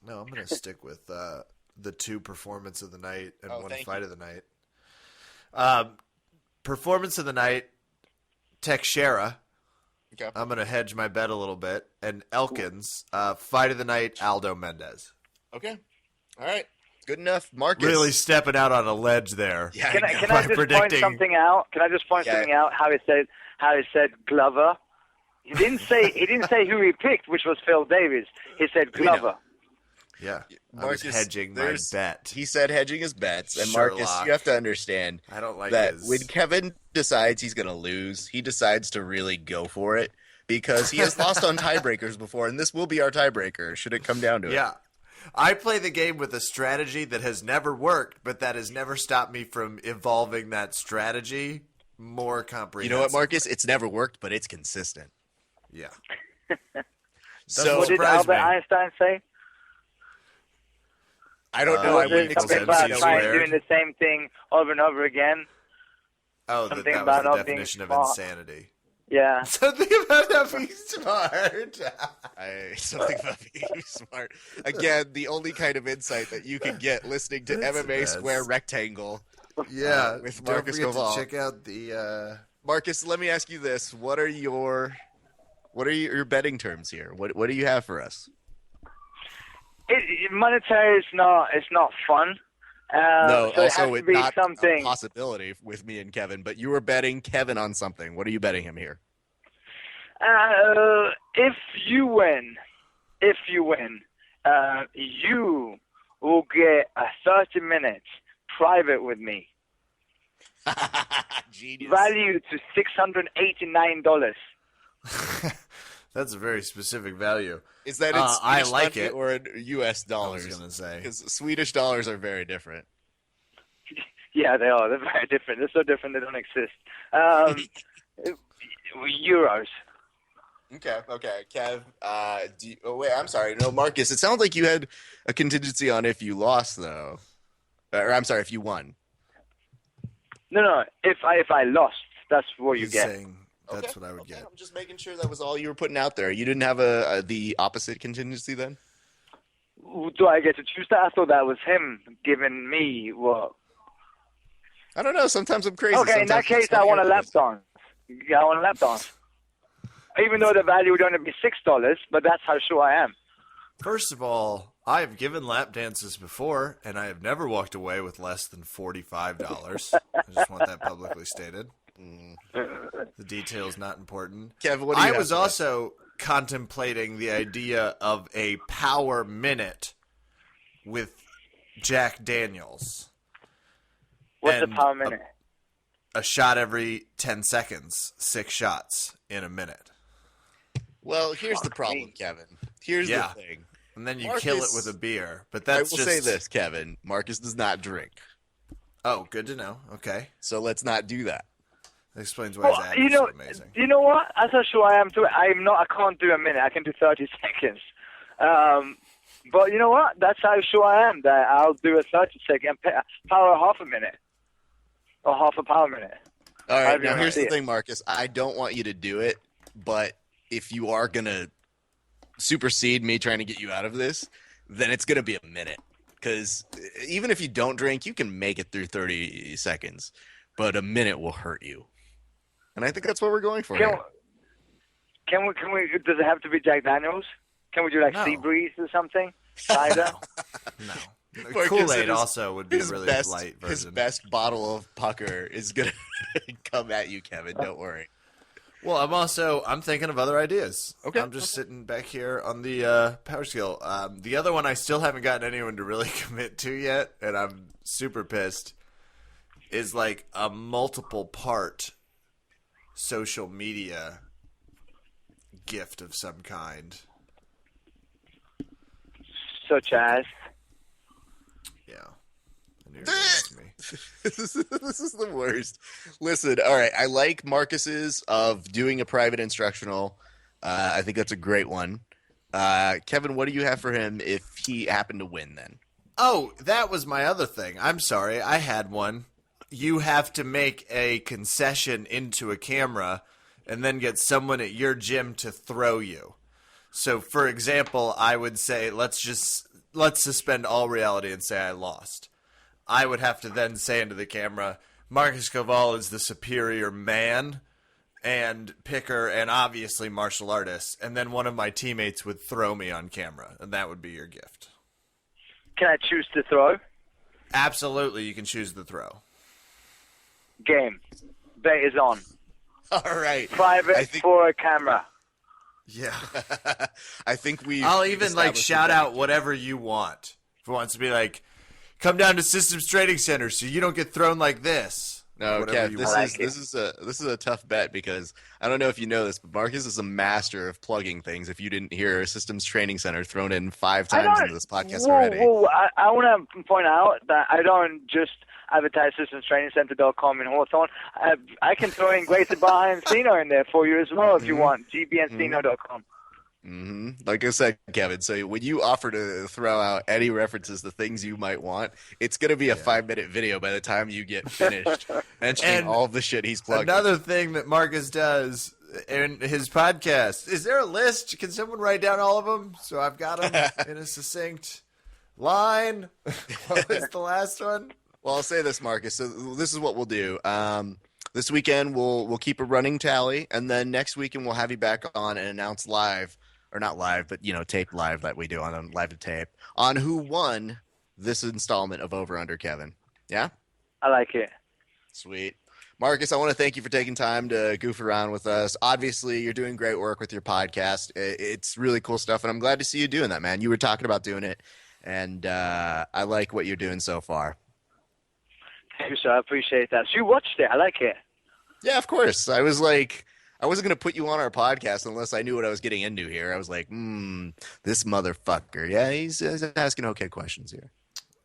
No, I'm going to stick with the 2 performance of the night and 1 thank fight you. of the night. Performance of the night, Teixeira. Okay. I'm going to hedge my bet a little bit. And Elkins, fight of the night, Aldo Mendez. Okay. All right. Good enough. Marcus. Really stepping out on a ledge there. Yeah, Can I know. just By point predicting- something out? Can I just point something out? How he said Glover. He didn't say who he picked, which was Phil Davis. He said We know. Glover. Yeah. I Marcus, was hedging my there's- bet. He said hedging his bets. And Marcus, Sherlock. you have to understand I don't like that his... when Kevin decides he's going to lose, he decides to really go for it because he has lost on tiebreakers before, and this will be our tiebreaker should it come down to it. Yeah. I play the game with a strategy that has never worked, but that has never stopped me from evolving that strategy more comprehensively. You know what, Marcus? It's never worked, but it's consistent. Yeah. So What did surprise Albert me. Einstein say? I don't know. I Was wouldn't it something expect about to see trying squared. doing the same thing over and over again? Oh, that Something was about the not being definition of smart. insanity. Yeah. Something about not being smart. something about being smart. Again, the only kind of insight that you can get listening to That's the MMA best. Square Rectangle. Yeah. With Don't Marcus forget Koval. to check out the... Marcus, let me ask you this: What are your betting terms here? What do you have for us? Monetary is not. It's not fun. No, so it has also to be not a something. possibility with me and Kevin. But you were betting Kevin on something. What are you betting him here? If you win, you will get a 30 minutes private with me, Genius. valued to $689. That's a very specific value. Is that in I Swedish like money it. or in U.S. I dollars? was going to say. Because Swedish dollars are very different. Yeah, they are. They're very different. They're so different they don't exist. Euros. Okay, Kev. Wait, I'm sorry. No, Marcus. It sounds like you had a contingency on if you lost, though. Or I'm sorry, if you won. No. If I lost, that's what you He's get. saying that's what I would get. I'm just making sure that was all you were putting out there. You didn't have the opposite contingency then? Do I get to choose that? I thought that was him giving me what? I don't know. Sometimes I'm crazy. Okay, in that Sometimes case, I want a lap dance. Yeah, I want a lap dance. Even though the value would only be $6, but that's how sure I am. First of all, I have given lap dances before, and I have never walked away with less than $45. I just want that publicly stated. The detail's not important. Kev, what do you I have was for us? also contemplating the idea of a power minute with Jack Daniels. What's the And power minute? A shot every 10 seconds, 6 shots in a minute. Well, here's the Fuck problem, me. Kevin. Here's Yeah. the thing. And then you Marcus- kill it with a beer. But I will that's just... say this, Kevin. Marcus does not drink. Oh, good to know. Okay. So let's not do that. That explains why his Well, ad you is know, so amazing. you know what? That's how sure I am too. I can't do a minute. I can do 30 seconds. But you know what? That's how sure I am that I'll do a 30-second power half a minute or half a power minute. All right, However you now wanna here's see the it. thing, Marcus. I don't want you to do it, but if you are gonna supersede me trying to get you out of this, then it's gonna be a minute. Because even if you don't drink, you can make it through 30 seconds, but a minute will hurt you. And I think that's what we're going for Can, here. can we? Does it have to be Jack Daniels? Can we do like No. Sea Breeze or something? Cider? No. Marcus, Kool-Aid his- also would be a His really best, light his version. best bottle of pucker is gonna come at you, Kevin. Don't worry. Well, I'm thinking of other ideas. Okay. I'm just sitting back here on the power skill. The other one I still haven't gotten anyone to really commit to yet, and I'm super pissed, is like a multiple part social media gift of some kind. Such as? Yeah. I knew you were gonna ask me. This is the worst. Listen, all right. I like Marcus's of doing a private instructional. I think that's a great one. Kevin, what do you have for him if he happened to win then? Oh, that was my other thing. I'm sorry. I had one. You have to make a concession into a camera and then get someone at your gym to throw you. So, for example, I would say, let's suspend all reality and say I lost. I would have to then say into the camera, Marcus Koval is the superior man and picker and obviously martial artist. And then one of my teammates would throw me on camera, and that would be your gift. Can I choose to throw? Absolutely, you can choose the throw. Game. Bet is on. All right. Private for a camera. Yeah. I think we. I'll even like shout out whatever you want. If it wants to be like, come down to Systems Trading Center so you don't get thrown like this. No, Whatever Kev, you this want. is a tough bet because I don't know if you know this, but Marcus is a master of plugging things. If you didn't hear Systems Training Center thrown in 5 times into this podcast already. I want to point out that I don't just advertise systemstrainingcenter.com in Hawthorne. I can throw in Greater Baja Encino in there for you as well if you want. gbncino.com. Like I said, Kevin, so when you offer to throw out any references to things you might want, it's going to be a 5-minute video by the time you get finished mentioning And all the shit he's plugging. Another thing that Marcus does in his podcast, is there a list? Can someone write down all of them so I've got them in a succinct line? What was the last one? Well, I'll say this, Marcus. So this is what we'll do. This weekend we'll keep a running tally, and then next weekend we'll have you back on and announce live, or not live, but tape live that we do on live to tape on who won this installment of Over Under Kevin. Yeah, I like it. sweet. Marcus, I want to thank you for taking time to goof around with us. Obviously, you're doing great work with your podcast. It's really cool stuff, and I'm glad to see you doing that, man. You were talking about doing it, and I like what you're doing so far. Thank you, sir. I appreciate that. So you watched it. I like it. Yeah, of course. I was like, I wasn't going to put you on our podcast unless I knew what I was getting into here. I was like, this motherfucker. Yeah, he's asking okay questions here.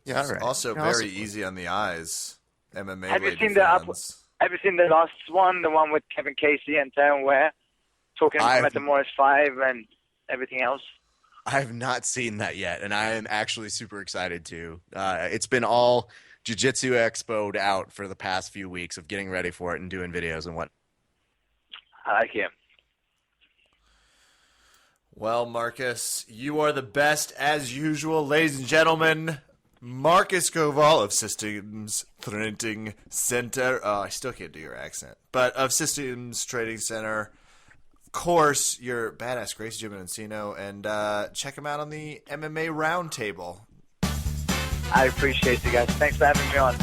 Yeah, all right. Also Yeah, very also- easy on the eyes. MMA Have you lady seen the fans. Have you seen the last one, the one with Kevin Casey and Taron Ware, talking about Metamoris 5 and everything else? I have not seen that yet, and I am actually super excited to. It's been all Jiu-Jitsu Expo'd out for the past few weeks of getting ready for it and doing videos and what. I like it. Well, Marcus, you are the best as usual, ladies and gentlemen. Marcus Koval of Systems Trading Center. Oh, I still can't do your accent. But of Systems Trading Center. Of course, your badass Grace Jim and Encino. And check him out on the MMA Roundtable. I appreciate you guys. Thanks for having me on.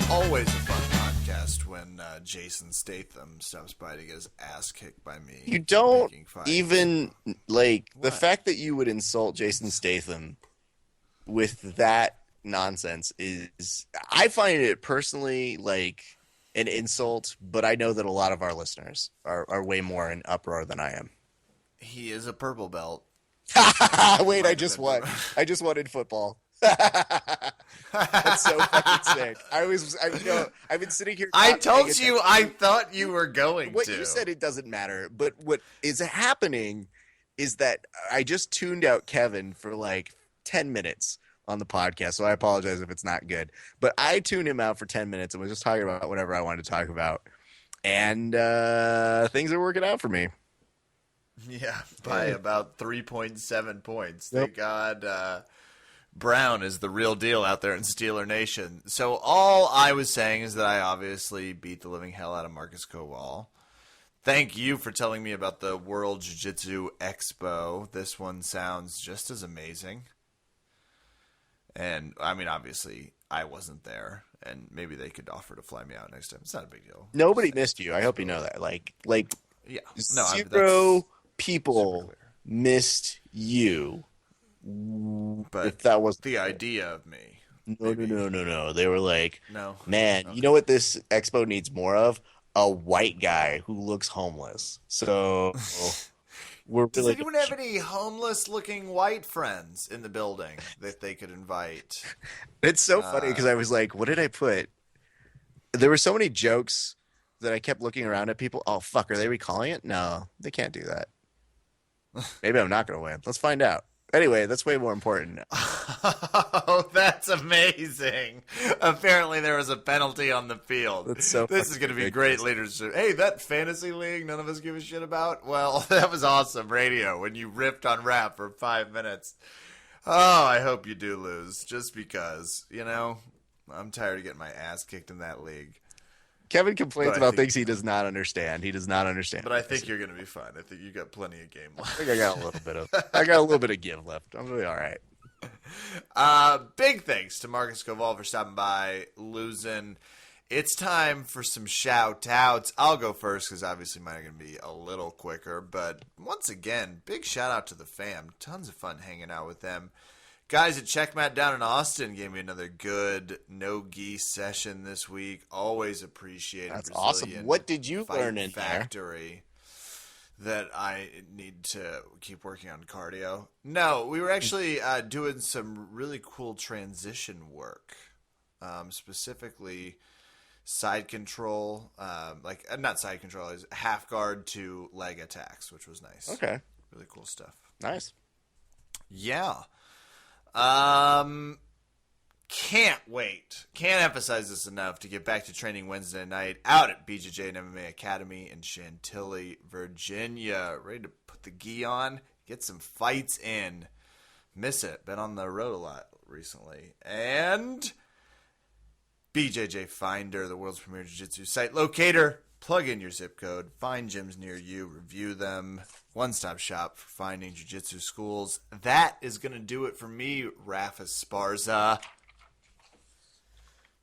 Always a fun podcast when Jason Statham stops by to get his ass kicked by me. You don't making fun. even, like, the What? fact that you would insult Jason Statham with that nonsense is, I find it personally like an insult, but I know that a lot of our listeners are way more in uproar than I am. He is a purple belt. Wait, I just won. I just won in football. That's so fucking sick. I've been sitting here. I not paying told you attention. I thought you were going What to. you said, it doesn't matter. But what is happening is that I just tuned out Kevin for like 10 minutes on the podcast. So I apologize if it's not good. But I tuned him out for 10 minutes and was just talking about whatever I wanted to talk about. And things are working out for me. Yeah, by about 3.7 points. Yep. Thank God Brown is the real deal out there in Steeler Nation. So all I was saying is that I obviously beat the living hell out of Marcus Kowal. Thank you for telling me about the World Jiu-Jitsu Expo. This one sounds just as amazing. And, I mean, obviously, I wasn't there. And maybe they could offer to fly me out next time. It's not a big deal. Nobody missed you. I hope you know that. Like Yeah. No, zero that's people super clear. missed you. But If that was the idea of me. no. They were like, No. man, Okay. you know what this expo needs more of? A white guy who looks homeless. So we're Does really anyone have any homeless-looking white friends in the building that they could invite? It's so funny because I was like, what did I put? There were so many jokes that I kept looking around at people. Oh, fuck, are they recalling it? No, they can't do that. Maybe I'm not going to win. Let's find out. Anyway, that's way more important. Oh, that's amazing. Apparently there was a penalty on the field. That's so This is fucking going to be ridiculous. great leadership. Hey, that fantasy league none of us give a shit about? Well, that was awesome radio when you ripped on rap for 5 minutes. Oh, I hope you do lose just because, I'm tired of getting my ass kicked in that league. Kevin complains But I about think- things he does not understand. He does not understand. But I think you're going to be fine. I think you got plenty of game I left. think I got a little bit of give left. I'm really all right. Big thanks to Marcus Kowal for stopping by, losing. It's time for some shout-outs. I'll go first because obviously mine are going to be a little quicker. But once again, big shout-out to the fam. Tons of fun hanging out with them. Guys at Checkmat down in Austin gave me another good no-gi session this week. Always appreciate it. That's awesome. What did you learn in there? Factory that I need to keep working on cardio. No, we were actually doing some really cool transition work, specifically side control, not side control, is half guard to leg attacks, which was nice. Okay. Really cool stuff. Nice. Yeah. Can't wait. Can't emphasize this enough to get back to training Wednesday night out at BJJ and MMA Academy in Chantilly, Virginia. Ready to put the gi on, get some fights in. Miss it. Been on the road a lot recently. And BJJ Finder, the world's premier jiu-jitsu site locator. Plug in your zip code, find gyms near you, review them. One-stop shop for finding jiu-jitsu schools. That is going to do it for me, Rafa Sparza.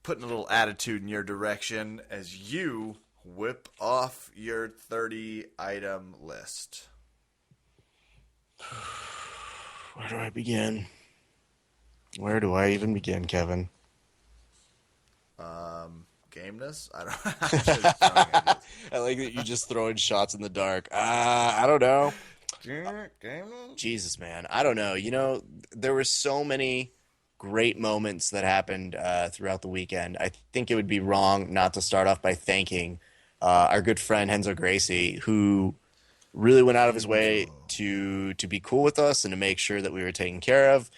Putting a little attitude in your direction as you whip off your 30-item list. Where do I begin? Where do I even begin, Kevin? Gameness? I don't. I like that you just throwing shots in the dark. I don't know. Gameness? Jesus, man. I don't know. There were so many great moments that happened throughout the weekend. I think it would be wrong not to start off by thanking our good friend Henzo Gracie, who really went out of his way to be cool with us and to make sure that we were taken care of.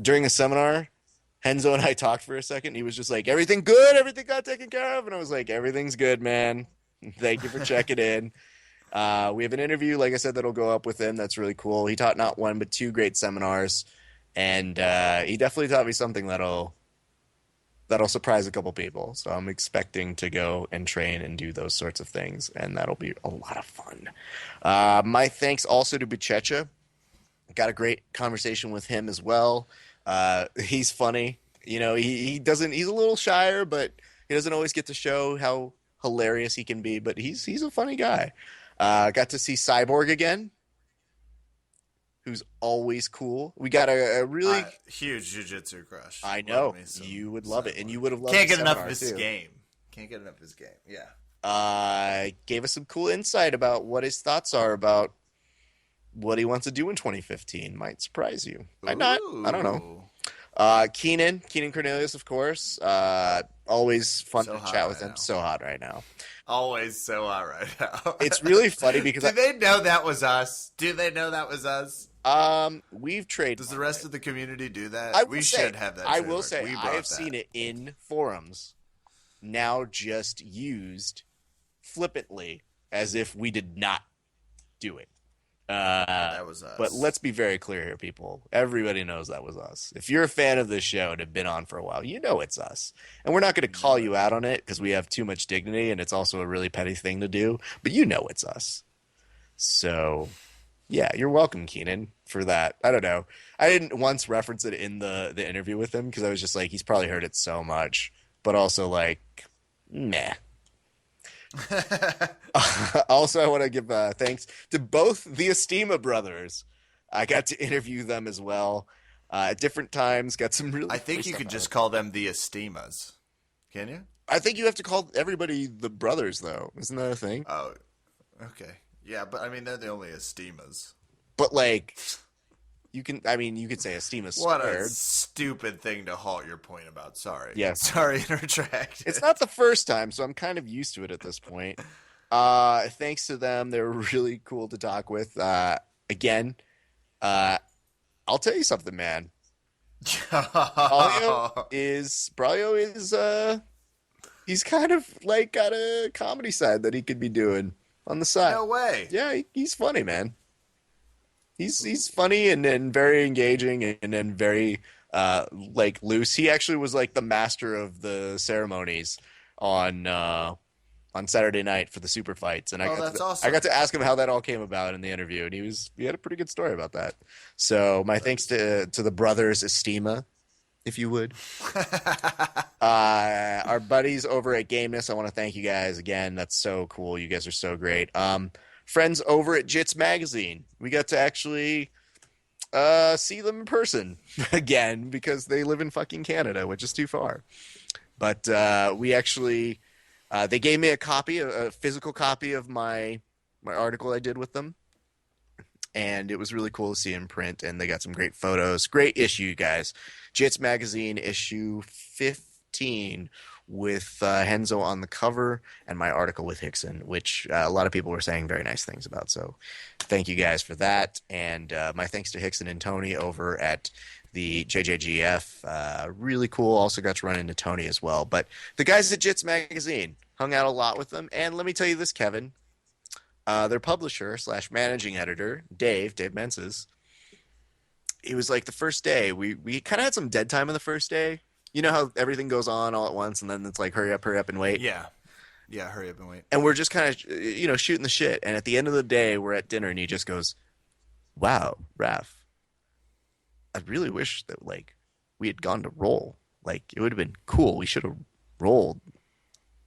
During the seminar, Henzo and I talked for a second. He was just like, everything good? Everything got taken care of? And I was like, everything's good, man. Thank you for checking in. We have an interview, like I said, that'll go up with him. That's really cool. He taught not one, but two great seminars. And he definitely taught me something that'll surprise a couple people. So I'm expecting to go and train and do those sorts of things. And that'll be a lot of fun. My thanks also to Buchecha. Got a great conversation with him as well. He's funny. He doesn't, he's a little shyer, but he doesn't always get to show how hilarious he can be, but he's a funny guy. Got to see Cyborg again, who's always cool. We got a really huge jiu-jitsu crush. I know Love me some you would love it, and Cyborg. you would have loved Can't the get enough seminar, of his too. game. Can't get enough of his game. Yeah. Gave us some cool insight about what his thoughts are about what he wants to do in 2015. Might surprise you. Might not. I don't know. Keenan Cornelius, of course. Always fun So to hot chat with right him. now. So hot right now. Always so hot right now. It's really funny because Do they know that was us? Do they know that was us? we've traded. Does the rest of the community do that? I will We say, should have that. I will trademark. say, We I brought have seen that. it in forums, now just used flippantly as if we did not do it. That was us. But let's be very clear here, people. Everybody knows that was us. If you're a fan of this show and have been on for a while, you know it's us. And we're not going to call you out on it because we have too much dignity and it's also a really petty thing to do. But you know it's us. So, yeah, you're welcome, Keenan, for that. I don't know. I didn't once reference it in the interview with him because I was just like, he's probably heard it so much. But also like, meh. Also, I want to give thanks to both the Estima brothers. I got to interview them as well at different times. Got some really. I think funny you stuff could out just of call them the Estemas. Can you? it. I think you have to call everybody the brothers, though. Isn't that a thing? Oh, okay. Yeah, but I mean, they're the only Estemas. But like, you can. I mean, you could say Estima What a squared. stupid thing to halt your point about. Sorry. Yes. Sorry to retract. It's not the first time, so I'm kind of used to it at this point. Thanks to them, they were really cool to talk with. Again, I'll tell you something, man. Braulio is he's kind of like got a comedy side that he could be doing on the side. No way. Yeah, he's funny, man. He's funny and very engaging and then very like loose. He actually was like the master of the ceremonies on Saturday night for the super fights, and That's awesome. I got to ask him how that all came about in the interview, and he had a pretty good story about that. So my thanks to the brothers Estima, if you would. Our buddies over at Gameness, I want to thank you guys again. That's so cool. You guys are so great. Friends over at Jits Magazine, we got to actually see them in person again because they live in fucking Canada, which is too far. But we actually. They gave me a physical copy of my article I did with them, and it was really cool to see in print. And they got some great photos. Great issue, you guys. Jits Magazine issue 15 with Henzo on the cover, and my article with Hickson, which a lot of people were saying very nice things about. So, thank you guys for that, and my thanks to Hickson and Tony over at the JJGF. Really cool. Also got to run into Tony as well. But the guys at Jits Magazine, hung out a lot with them. And let me tell you this, Kevin. Their publisher / managing editor, Dave Menses, it was like the first day. We kind of had some dead time on the first day. You know how everything goes on all at once and then it's like hurry up and wait. Yeah. Yeah, hurry up and wait. And we're just kind of, shooting the shit. And at the end of the day, we're at dinner and he just goes, wow, Raph, I really wish that like we had gone to roll. Like it would have been cool. We should have rolled.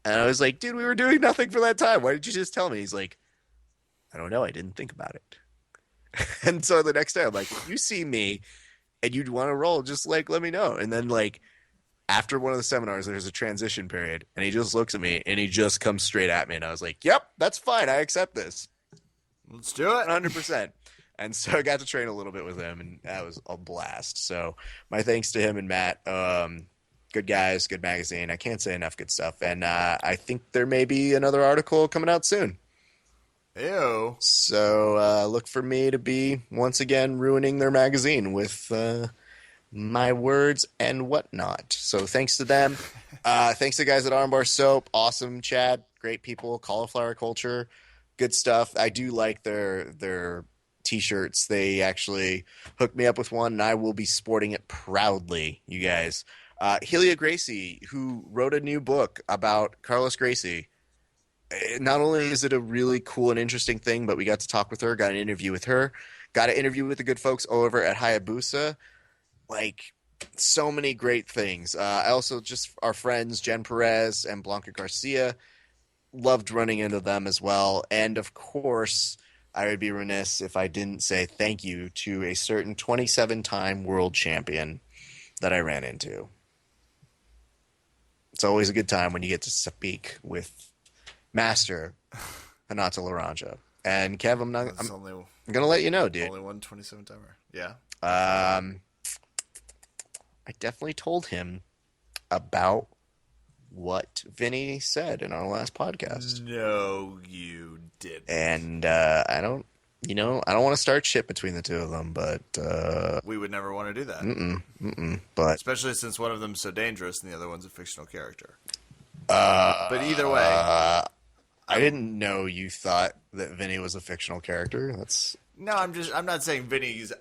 And I was like, dude, we were doing nothing for that time. Why did you just tell me? He's like, I don't know. I didn't think about it. And so the next day I'm like, if you see me and you'd want to roll, just like, let me know. And then like after one of the seminars, there's a transition period and he just looks at me and he just comes straight at me. And I was like, yep, that's fine. I accept this. Let's do it. 100%. And so I got to train a little bit with him, and that was a blast. So my thanks to him and Matt. Good guys, good magazine. I can't say enough good stuff. And I think there may be another article coming out soon. Ew. So look for me to be, once again, ruining their magazine with my words and whatnot. So thanks to them. Thanks to the guys at Armbar Soap. Awesome, Chad. Great people. Cauliflower culture. Good stuff. I do like their T-shirts. They actually hooked me up with one, and I will be sporting it proudly, you guys. Helia Gracie, who wrote a new book about Carlos Gracie. Not only is it a really cool and interesting thing, but we got to talk with her, got an interview with her, got an interview with the good folks over at Hayabusa. Like, so many great things. I also just, our friends, Jen Perez and Blanca Garcia, loved running into them as well. And, of course, I would be remiss if I didn't say thank you to a certain 27-time world champion that I ran into. It's always a good time when you get to speak with Master Hinata Laranja. And Kev, I'm going to let you know, dude. Only one 27-timer. Yeah. I I definitely told him about what Vinny said in our last podcast. No, you didn't. And I don't want to start shit between the two of them, but We would never want to do that. but Especially since one of them's so dangerous and the other one's a fictional character. But either way. I didn't know you thought that Vinny was a fictional character. That's No, I'm not saying Vinny's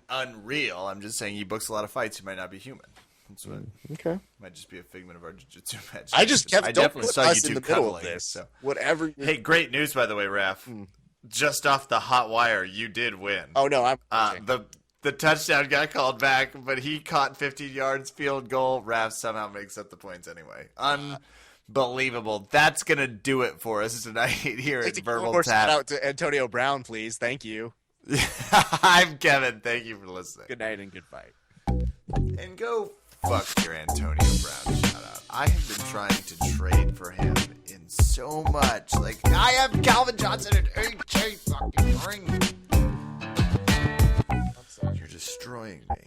unreal. I'm just saying he books a lot of fights. He might not be human. That's what okay. might just be a figment of our jiu-jitsu imagination. I just kept. I Don't definitely put saw you us in two the middle of cuddling. this. So. Whatever. Hey, great news by the way, Raph. Just off the hot wire, you did win. Oh no, I'm. The touchdown got called back, but he caught 15 yards field goal. Raph somehow makes up the points anyway. Unbelievable. That's gonna do it for us tonight here at Verbal Shout Tap. out to Antonio Brown, please. Thank you. I'm Kevin. Thank you for listening. Good night and good fight. And go fuck your Antonio Brown shout out. I have been trying to trade for him in so much. Like, I have Calvin Johnson and AJ fucking Ring. You're destroying me.